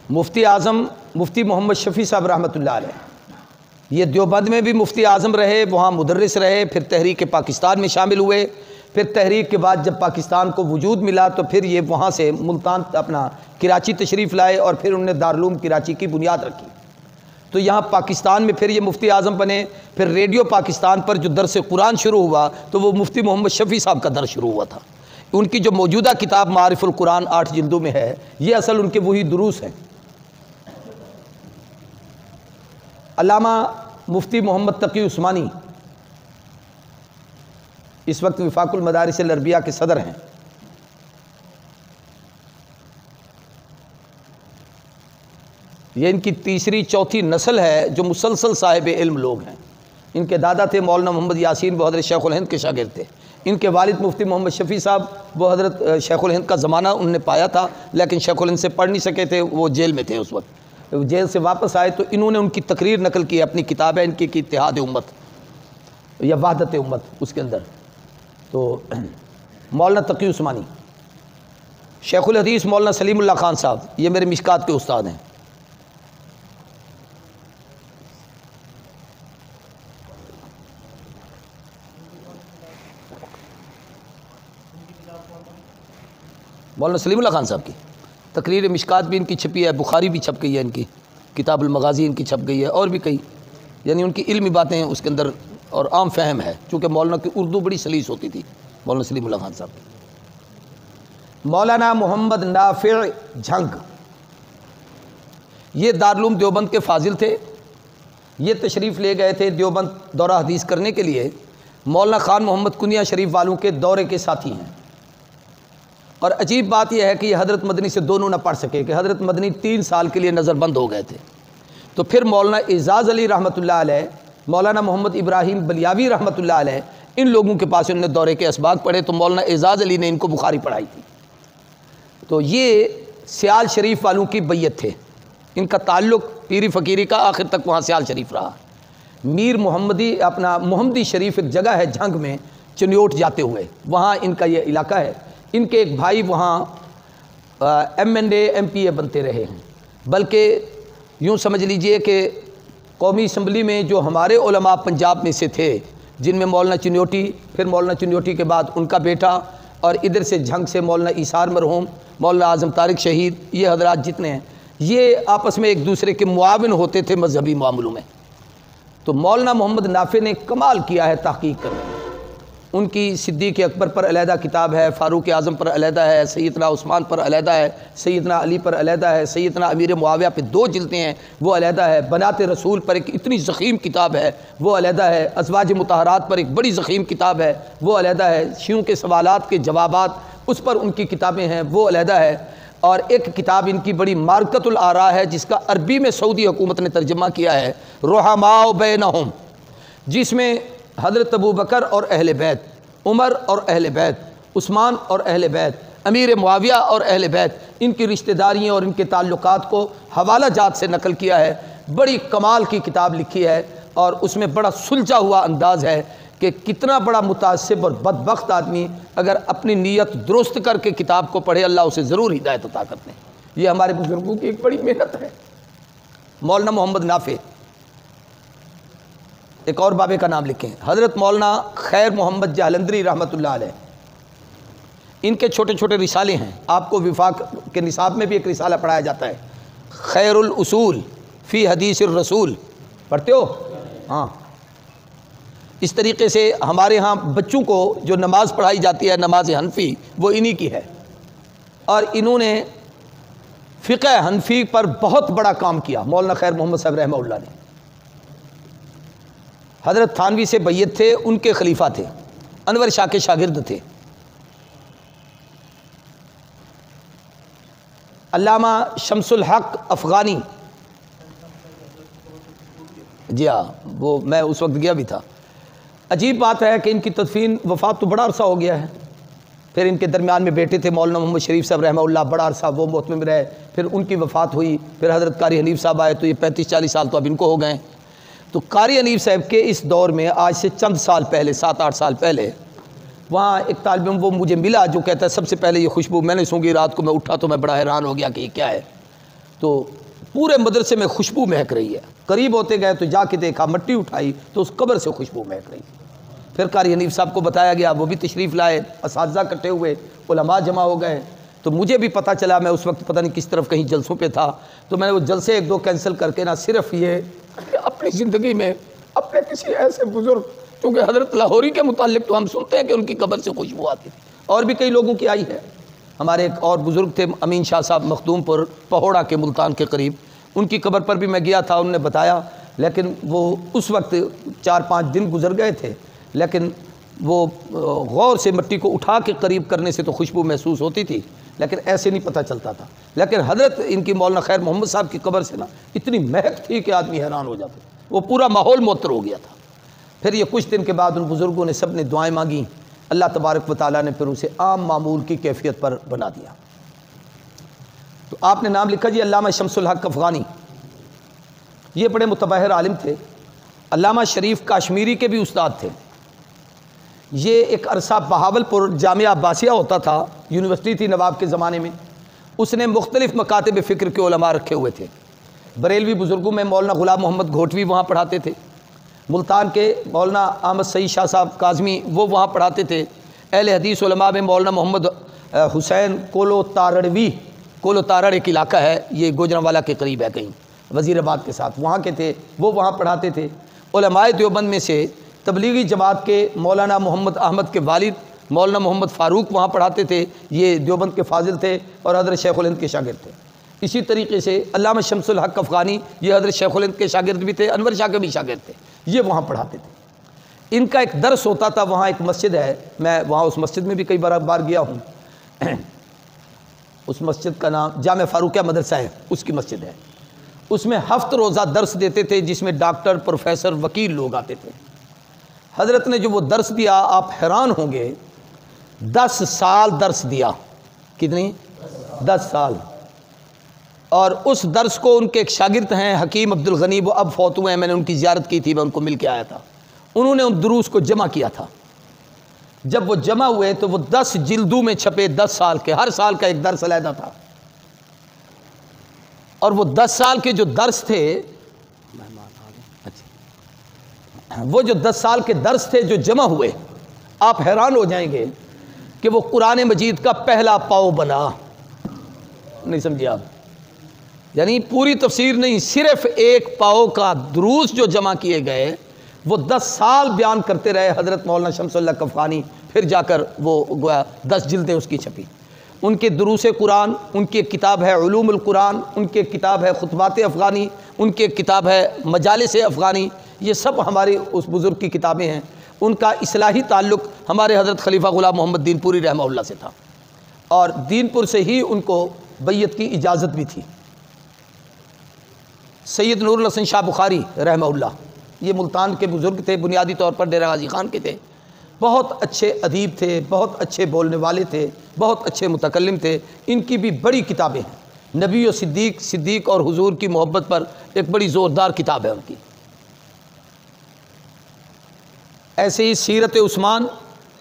مفتی اعظم مفتی محمد شفیع صاحب رحمۃ اللہ علیہ، یہ دیوبند میں بھی مفتی اعظم رہے، وہاں مدرس رہے، پھر تحریک پاکستان میں شامل ہوئے، پھر تحریک کے بعد جب پاکستان کو وجود ملا تو پھر یہ وہاں سے ملتان اپنا کراچی تشریف لائے، اور پھر انہوں نے دارالعلوم کراچی کی بنیاد رکھی۔ تو یہاں پاکستان میں پھر یہ مفتی اعظم بنے۔ پھر ریڈیو پاکستان پر جو درس قرآن شروع ہوا تو وہ مفتی محمد شفیع صاحب کا درس شروع ہوا تھا۔ ان کی جو موجودہ کتاب معارف القرآن 8 جلدوں میں ہے، یہ اصل ان کے وہی دروس ہیں۔ علامہ مفتی محمد تقی عثمانی اس وقت وفاق المدارس العربیہ کے صدر ہیں۔ یہ ان کی تیسری چوتھی نسل ہے جو مسلسل صاحب علم لوگ ہیں۔ ان کے دادا تھے مولانا محمد یاسین، وہ حضرت شیخ الہند کے شاگرد تھے۔ ان کے والد مفتی محمد شفیع صاحب، وہ حضرت شیخ الہند کا زمانہ انہوں نے پایا تھا، لیکن شیخ الہند سے پڑھ نہیں سکے تھے، وہ جیل میں تھے اس وقت۔ جیل سے واپس آئے تو انہوں نے ان کی تقریر نقل کی، اپنی کتاب ہے ان کی اتحاد امت یا وحدت امت، اس کے اندر تو مولانا تقی عثمانی، شیخ الحدیث مولانا سلیم اللہ خان صاحب، یہ میرے مشکات کے استاد ہیں۔ مولانا سلیم اللہ خان صاحب کی تقریر مشکات بھی ان کی چھپی ہے، بخاری بھی چھپ گئی ہے ان کی، کتاب المغازی ان کی چھپ گئی ہے، اور بھی کئی، یعنی ان کی علمی باتیں اس کے اندر اور عام فہم ہے، چونکہ مولانا کی اردو بڑی سلیس ہوتی تھی مولانا سلیم اللہ خان صاحب کی۔ مولانا محمد نافع جھنگ، یہ دارالعلوم دیوبند کے فاضل تھے۔ یہ تشریف لے گئے تھے دیوبند دورہ حدیث کرنے کے لیے، مولانا خان محمد کنیا شریف والوں کے دورے کے ساتھی ہیں۔ اور عجیب بات یہ ہے کہ یہ حضرت مدنی سے دونوں نہ پڑھ سکے، کہ حضرت مدنی 3 سال کے لیے نظر بند ہو گئے تھے۔ تو پھر مولانا اعزاز علی رحمۃ اللہ علیہ، مولانا محمد ابراہیم بلیاوی رحمۃ اللہ علیہ، ان لوگوں کے پاس انہوں نے دورے کے اسباق پڑھے، تو مولانا اعزاز علی نے ان کو بخاری پڑھائی تھی۔ تو یہ سیال شریف والوں کی بیعت تھے، ان کا تعلق پیری فقیری کا آخر تک وہاں سیال شریف رہا۔ میر محمدی اپنا محمدی شریف ایک جگہ ہے جھنگ میں، چنیوٹ جاتے ہوئے، وہاں ان کا یہ علاقہ ہے۔ ان کے ایک بھائی وہاں MNA MPA بنتے رہے ہیں، بلکہ یوں سمجھ لیجئے کہ قومی اسمبلی میں جو ہمارے علماء پنجاب میں سے تھے، جن میں مولانا چنیوٹی، پھر مولانا چنیوٹی کے بعد ان کا بیٹا، اور ادھر سے جھنگ سے مولانا ایثار مرحوم، مولانا اعظم طارق شہید، یہ حضرات جتنے ہیں، یہ آپس میں ایک دوسرے کے معاون ہوتے تھے مذہبی معاملوں میں۔ تو مولانا محمد نافع نے کمال کیا ہے تحقیق کرنے میں۔ ان کی صدیق اکبر پر علیحدہ کتاب ہے، فاروق اعظم پر علیحدہ ہے، سیدنا عثمان پر علیحدہ ہے، سیدنا علی پر علیحدہ ہے، سیدنا امیر معاویہ پہ 2 جلدیں ہیں وہ علیحدہ ہے، بنات رسول پر ایک اتنی ضخیم کتاب ہے وہ علیحدہ ہے، ازواج مطہرات پر ایک بڑی ضخیم کتاب ہے وہ علیحدہ ہے، شیعوں کے سوالات کے جوابات اس پر ان کی کتابیں ہیں وہ علیحدہ ہے۔ اور ایک کتاب ان کی بڑی مارکت الآراء ہے، جس کا عربی میں سعودی حکومت نے ترجمہ کیا ہے، رحماء بینہم، جس میں حضرت ابو بکر اور اہل بیت، عمر اور اہل بیت، عثمان اور اہل بیت، امیر معاویہ اور اہل بیت، ان کی رشتہ داریاں اور ان کے تعلقات کو حوالہ جات سے نقل کیا ہے۔ بڑی کمال کی کتاب لکھی ہے، اور اس میں بڑا سلجھا ہوا انداز ہے کہ کتنا بڑا متعصب اور بدبخت آدمی اگر اپنی نیت درست کر کے کتاب کو پڑھے، اللہ اسے ضرور ہدایت عطا کرتے ہیں۔ یہ ہمارے بزرگوں کی ایک بڑی محنت ہے۔ مولانا محمد نافع، ایک اور بابے کا نام لکھیں، حضرت مولانا خیر محمد جہلندری رحمۃ اللہ علیہ، ان کے چھوٹے چھوٹے رسالے ہیں، آپ کو وفاق کے نصاب میں بھی ایک رسالہ پڑھایا جاتا ہے، خیر الاصول فی حدیث الرسول، پڑھتے ہو؟ ہاں اس طریقے سے ہمارے ہاں بچوں کو جو نماز پڑھائی جاتی ہے نماز حنفی وہ انہی کی ہے، اور انہوں نے فقہ حنفی پر بہت بڑا کام کیا مولانا خیر محمد صاحب رحمہ اللہ نے۔ حضرت تھانوی سے بیعت تھے، ان کے خلیفہ تھے، انور شاہ کے شاگرد تھے۔ علامہ شمس الحق افغانی، جی ہاں وہ میں اس وقت گیا بھی تھا۔ عجیب بات ہے کہ ان کی تدفین وفات تو بڑا عرصہ ہو گیا ہے، پھر ان کے درمیان میں بیٹے تھے مولانا محمد شریف صاحب رحمہ اللہ، بڑا عرصہ وہ محتمم رہے، پھر ان کی وفات ہوئی، پھر حضرت قاری حنیف صاحب آئے تو یہ 35-40 سال تو اب ان کو ہو گئے۔ تو قاری حنیف صاحب کے اس دور میں آج سے چند سال پہلے 7-8 سال پہلے وہاں ایک طالب علم وہ مجھے ملا جو کہتا ہے سب سے پہلے یہ خوشبو میں نے سونگی، رات کو میں اٹھا تو میں بڑا حیران ہو گیا کہ یہ کیا ہے، تو پورے مدرسے میں خوشبو مہک رہی ہے۔ قریب ہوتے گئے تو جا کے دیکھا، مٹی اٹھائی تو اس قبر سے خوشبو مہک رہی۔ پھر قاری حنیف صاحب کو بتایا گیا، وہ بھی تشریف لائے، اساتذہ اکٹھے ہوئے، علماء جمع ہو گئے، تو مجھے بھی پتہ چلا، میں اس وقت پتہ نہیں کس طرف کہیں جلسوں پہ تھا، تو میں نے وہ جلسے 1-2 کینسل کر کے نہ صرف یہ اپنی زندگی میں اپنے کسی ایسے بزرگ، کیونکہ حضرت لاہوری کے متعلق تو ہم سنتے ہیں کہ ان کی قبر سے خوشبو آتی تھی، اور بھی کئی لوگوں کی آئی ہے۔ ہمارے ایک اور بزرگ تھے امین شاہ صاحب مخدوم پور پہوڑا کے ملتان کے قریب، ان کی قبر پر بھی میں گیا تھا، انہوں نے بتایا، لیکن وہ اس وقت 4-5 دن گزر گئے تھے، لیکن وہ غور سے مٹی کو اٹھا کے قریب کرنے سے تو خوشبو محسوس ہوتی تھی، لیکن ایسے نہیں پتہ چلتا تھا۔ لیکن حضرت ان کی مولانا خیر محمد صاحب کی قبر سے نا اتنی مہک تھی کہ آدمی حیران ہو جاتا، وہ پورا ماحول معطر ہو گیا تھا۔ پھر یہ کچھ دن کے بعد ان بزرگوں نے سب نے دعائیں مانگیں، اللہ تبارک و تعالیٰ نے پھر اسے عام معمول کی کیفیت پر بنا دیا۔ تو آپ نے نام لکھا جی علامہ شمس الحق افغانی، یہ بڑے متبحر عالم تھے، علامہ شریف کاشمیری کے بھی استاد تھے۔ یہ ایک عرصہ بہاولپور جامعہ عباسیہ ہوتا تھا، یونیورسٹی تھی نواب کے زمانے میں، اس نے مختلف مکاتب فکر کے علماء رکھے ہوئے تھے۔ بریلوی بزرگوں میں مولانا غلام محمد گھوٹوی وہاں پڑھاتے تھے، ملتان کے مولانا احمد سعید شاہ صاحب کاظمی وہ وہاں پڑھاتے تھے، اہل حدیث علماء میں مولانا محمد حسین کولو تارڑوی، کولو تارڑ ایک علاقہ ہے، یہ گوجرانوالا کے قریب ہے کہیں، وزیر آباد کے ساتھ، وہاں کے تھے، وہ وہاں پڑھاتے تھے۔ علماء دیوبند میں سے تبلیغی جماعت کے مولانا محمد احمد کے والد مولانا محمد فاروق وہاں پڑھاتے تھے، یہ دیوبند کے فاضل تھے اور حضرت شیخ الہند کے شاگرد تھے۔ اسی طریقے سے علامہ شمس الحق افغانی یہ حضرت شیخ الہند کے شاگرد بھی تھے، انور شاہ کے بھی شاگرد تھے، یہ وہاں پڑھاتے تھے۔ ان کا ایک درس ہوتا تھا، وہاں ایک مسجد ہے، میں وہاں اس مسجد میں بھی کئی بار گیا ہوں، اس مسجد کا نام جامع فاروقیہ مدرسہ ہے، اس کی مسجد ہے، اس میں 7 روزہ درس دیتے تھے جس میں ڈاکٹر، پروفیسر، وکیل لوگ آتے تھے۔ حضرت نے جو وہ درس دیا آپ حیران ہوں گے، 10 سال درس دیا، کتنی؟ 10 سال۔ اور اس درس کو ان کے ایک شاگرد ہیں حکیم عبد الغنی، وہ اب فوت ہوئے ہیں، میں نے ان کی زیارت کی تھی، میں ان کو مل کے آیا تھا، انہوں نے ان دروس کو جمع کیا تھا۔ جب وہ جمع ہوئے تو وہ 10 جلدوں میں چھپے، 10 سال کے، ہر سال کا ایک درس علیحدہ تھا، اور وہ 10 سال کے جو درس تھے، وہ جو 10 سال کے درس تھے جو جمع ہوئے، آپ حیران ہو جائیں گے کہ وہ قرآن مجید کا پہلا پاؤ بنا۔ نہیں سمجھے آپ؟ یعنی پوری تفسیر نہیں، صرف ایک پاؤ کا دروس جو جمع کیے گئے، وہ 10 سال بیان کرتے رہے حضرت مولانا شمس الحق افغانی، پھر جا کر وہ گویا 10 جلدیں اس کی چھپی۔ ان کے دروس قرآن، ان کی ایک کتاب ہے علوم القرآن، ان کی ایک کتاب ہے خطبات افغانی، ان کی ایک کتاب ہے مجالس افغانی، یہ سب ہماری اس بزرگ کی کتابیں ہیں۔ ان کا اصلاحی تعلق ہمارے حضرت خلیفہ غلام محمد دین پوری رحمہ اللہ سے تھا، اور دین پور سے ہی ان کو بیعت کی اجازت بھی تھی۔ سید نور الحسن شاہ بخاری رحمہ اللہ، یہ ملتان کے بزرگ تھے، بنیادی طور پر ڈیرہ غازی خان کے تھے، بہت اچھے ادیب تھے، بہت اچھے بولنے والے تھے، بہت اچھے متکلم تھے۔ ان کی بھی بڑی کتابیں ہیں، نبی و صدیق اور حضور کی محبت پر ایک بڑی زوردار کتاب ہے ان کی۔ ایسے ہی سیرت عثمان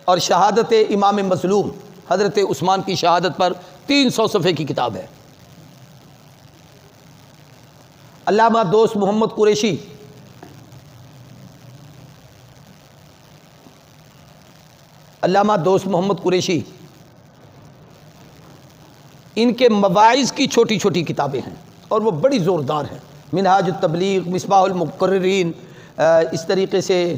اور شہادت امام مظلوم، حضرت عثمان کی شہادت پر 300 صفحے کی کتاب ہے۔ علامہ دوست محمد قریشی، علامہ دوست محمد قریشی، ان کے مواعظ کی چھوٹی چھوٹی کتابیں ہیں اور وہ بڑی زوردار ہیں، منہاج التبلیغ، مصباح المقررین، اس طریقے سے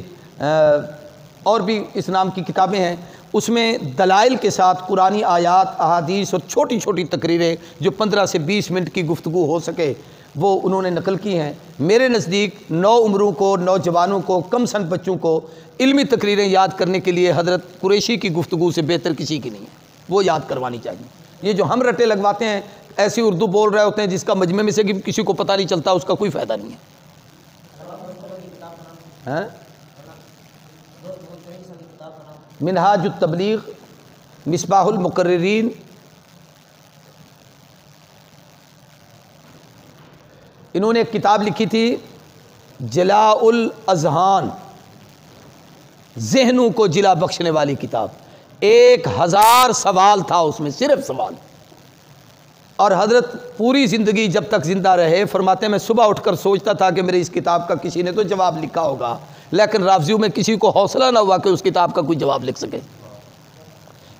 اور بھی اس نام کی کتابیں ہیں، اس میں دلائل کے ساتھ قرآنی آیات، احادیث اور چھوٹی چھوٹی تقریریں جو 15 سے 20 منٹ کی گفتگو ہو سکے وہ انہوں نے نقل کی ہیں۔ میرے نزدیک نو عمروں کو، نوجوانوں کو، کم سن بچوں کو علمی تقریریں یاد کرنے کے لیے حضرت قریشی کی گفتگو سے بہتر کسی کی نہیں ہے، وہ یاد کروانی چاہیے۔ یہ جو ہم رٹے لگواتے ہیں، ایسی اردو بول رہے ہوتے ہیں جس کا مجمع میں سے کسی کو پتہ نہیں چلتا، اس کا کوئی فائدہ نہیں ہے۔ منہاج التبلیغ، مصباح المقررین، انہوں نے ایک کتاب لکھی تھی جلاء الاذہان، ذہنوں کو جلا بخشنے والی کتاب۔ 1000 سوال تھا اس میں، صرف سوال۔ اور حضرت پوری زندگی جب تک زندہ رہے فرماتے ہیں میں صبح اٹھ کر سوچتا تھا کہ میرے اس کتاب کا کسی نے تو جواب لکھا ہوگا، لیکن رافضیوں میں کسی کو حوصلہ نہ ہوا کہ اس کتاب کا کوئی جواب لکھ سکے۔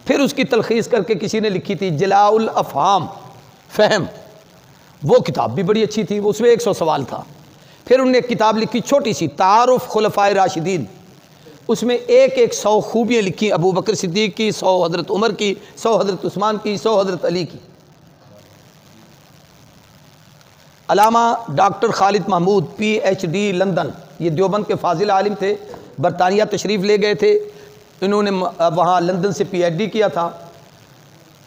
پھر اس کی تلخیص کر کے کسی نے لکھی تھی جلاء الافہام، فہم، وہ کتاب بھی بڑی اچھی تھی، اس میں 100 سوال تھا۔ پھر انہوں نے ایک کتاب لکھی چھوٹی سی، تعارف خلفائے راشدین، اس میں 100 خوبیاں لکھی، ابو بکر صدیق کی، 100 حضرت عمر کی، 100 حضرت عثمان کی، 100 حضرت علی کی۔ علامہ ڈاکٹر خالد محمود PhD لندن، یہ دیوبند کے فاضل عالم تھے، برطانیہ تشریف لے گئے تھے، انہوں نے وہاں لندن سے PhD کیا تھا،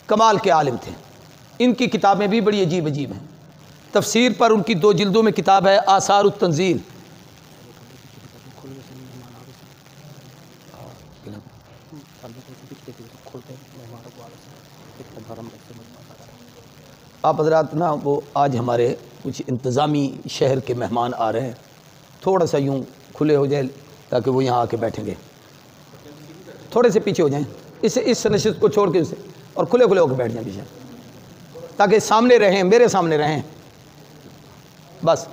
کمال کے عالم تھے۔ ان کی کتابیں بھی بڑی عجیب عجیب ہیں۔ تفسیر پر ان کی 2 جلدوں میں کتاب ہے آثار التنزیل۔ آپ حضرات نا وہ آج ہمارے کچھ انتظامی شہر کے مہمان آ رہے ہیں، تھوڑا سا یوں کھلے ہو جائے تاکہ وہ یہاں آ کے بیٹھیں گے، تھوڑے سے پیچھے ہو جائیں، اس نشست کو چھوڑ کے اسے، اور کھلے ہو کے بیٹھ جائیں پیچھے، تاکہ سامنے رہیں، میرے سامنے رہیں بس۔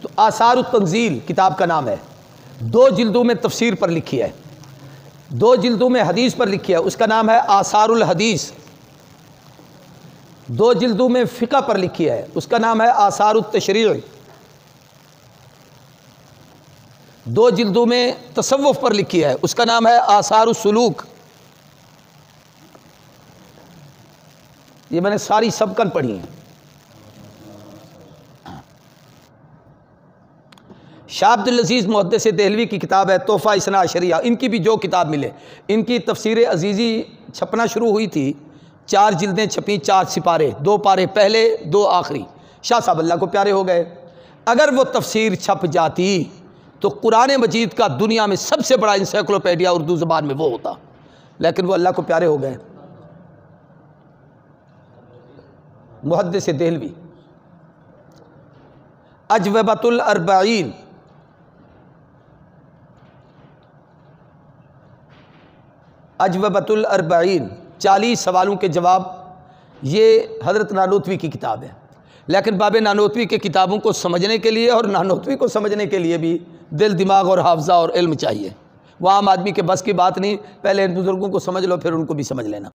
تو آثار التنزیل کتاب کا نام ہے، 2 جلدوں میں تفسیر پر لکھی ہے، 2 جلدوں میں حدیث پر لکھی ہے، اس کا نام ہے آثار الحدیث۔ 2 جلدوں میں فقہ پر لکھی ہے، اس کا نام ہے آثار التشریع۔ 2 جلدوں میں تصوف پر لکھی ہے، اس کا نام ہے آثار السلوک۔ یہ میں نے ساری سبکن پڑھی ہیں۔ شاہ عبد العزیز محدث دہلوی کی کتاب ہے تحفہ اثنا عشریہ، ان کی بھی جو کتاب ملے، ان کی تفسیر عزیزی چھپنا شروع ہوئی تھی، 4 جلدیں چھپیں، 4 سپارے، 2 پارے پہلے، 2 آخری۔ شاہ صاحب اللہ کو پیارے ہو گئے۔ اگر وہ تفسیر چھپ جاتی تو قرآن مجید کا دنیا میں سب سے بڑا انسائکلوپیڈیا اردو زبان میں وہ ہوتا، لیکن وہ اللہ کو پیارے ہو گئے۔ محدث دہلوی، اجوبۃ الاربعین، اجوبۃ الاربعین، 40 سوالوں کے جواب، یہ حضرت نانوتوی کی کتاب ہے، لیکن باب نانوتوی کے کتابوں کو سمجھنے کے لیے اور نانوتوی کو سمجھنے کے لیے بھی دل، دماغ اور حافظہ اور علم چاہیے، وہ عام آدمی کے بس کی بات نہیں۔ پہلے ان بزرگوں کو سمجھ لو، پھر ان کو بھی سمجھ لینا۔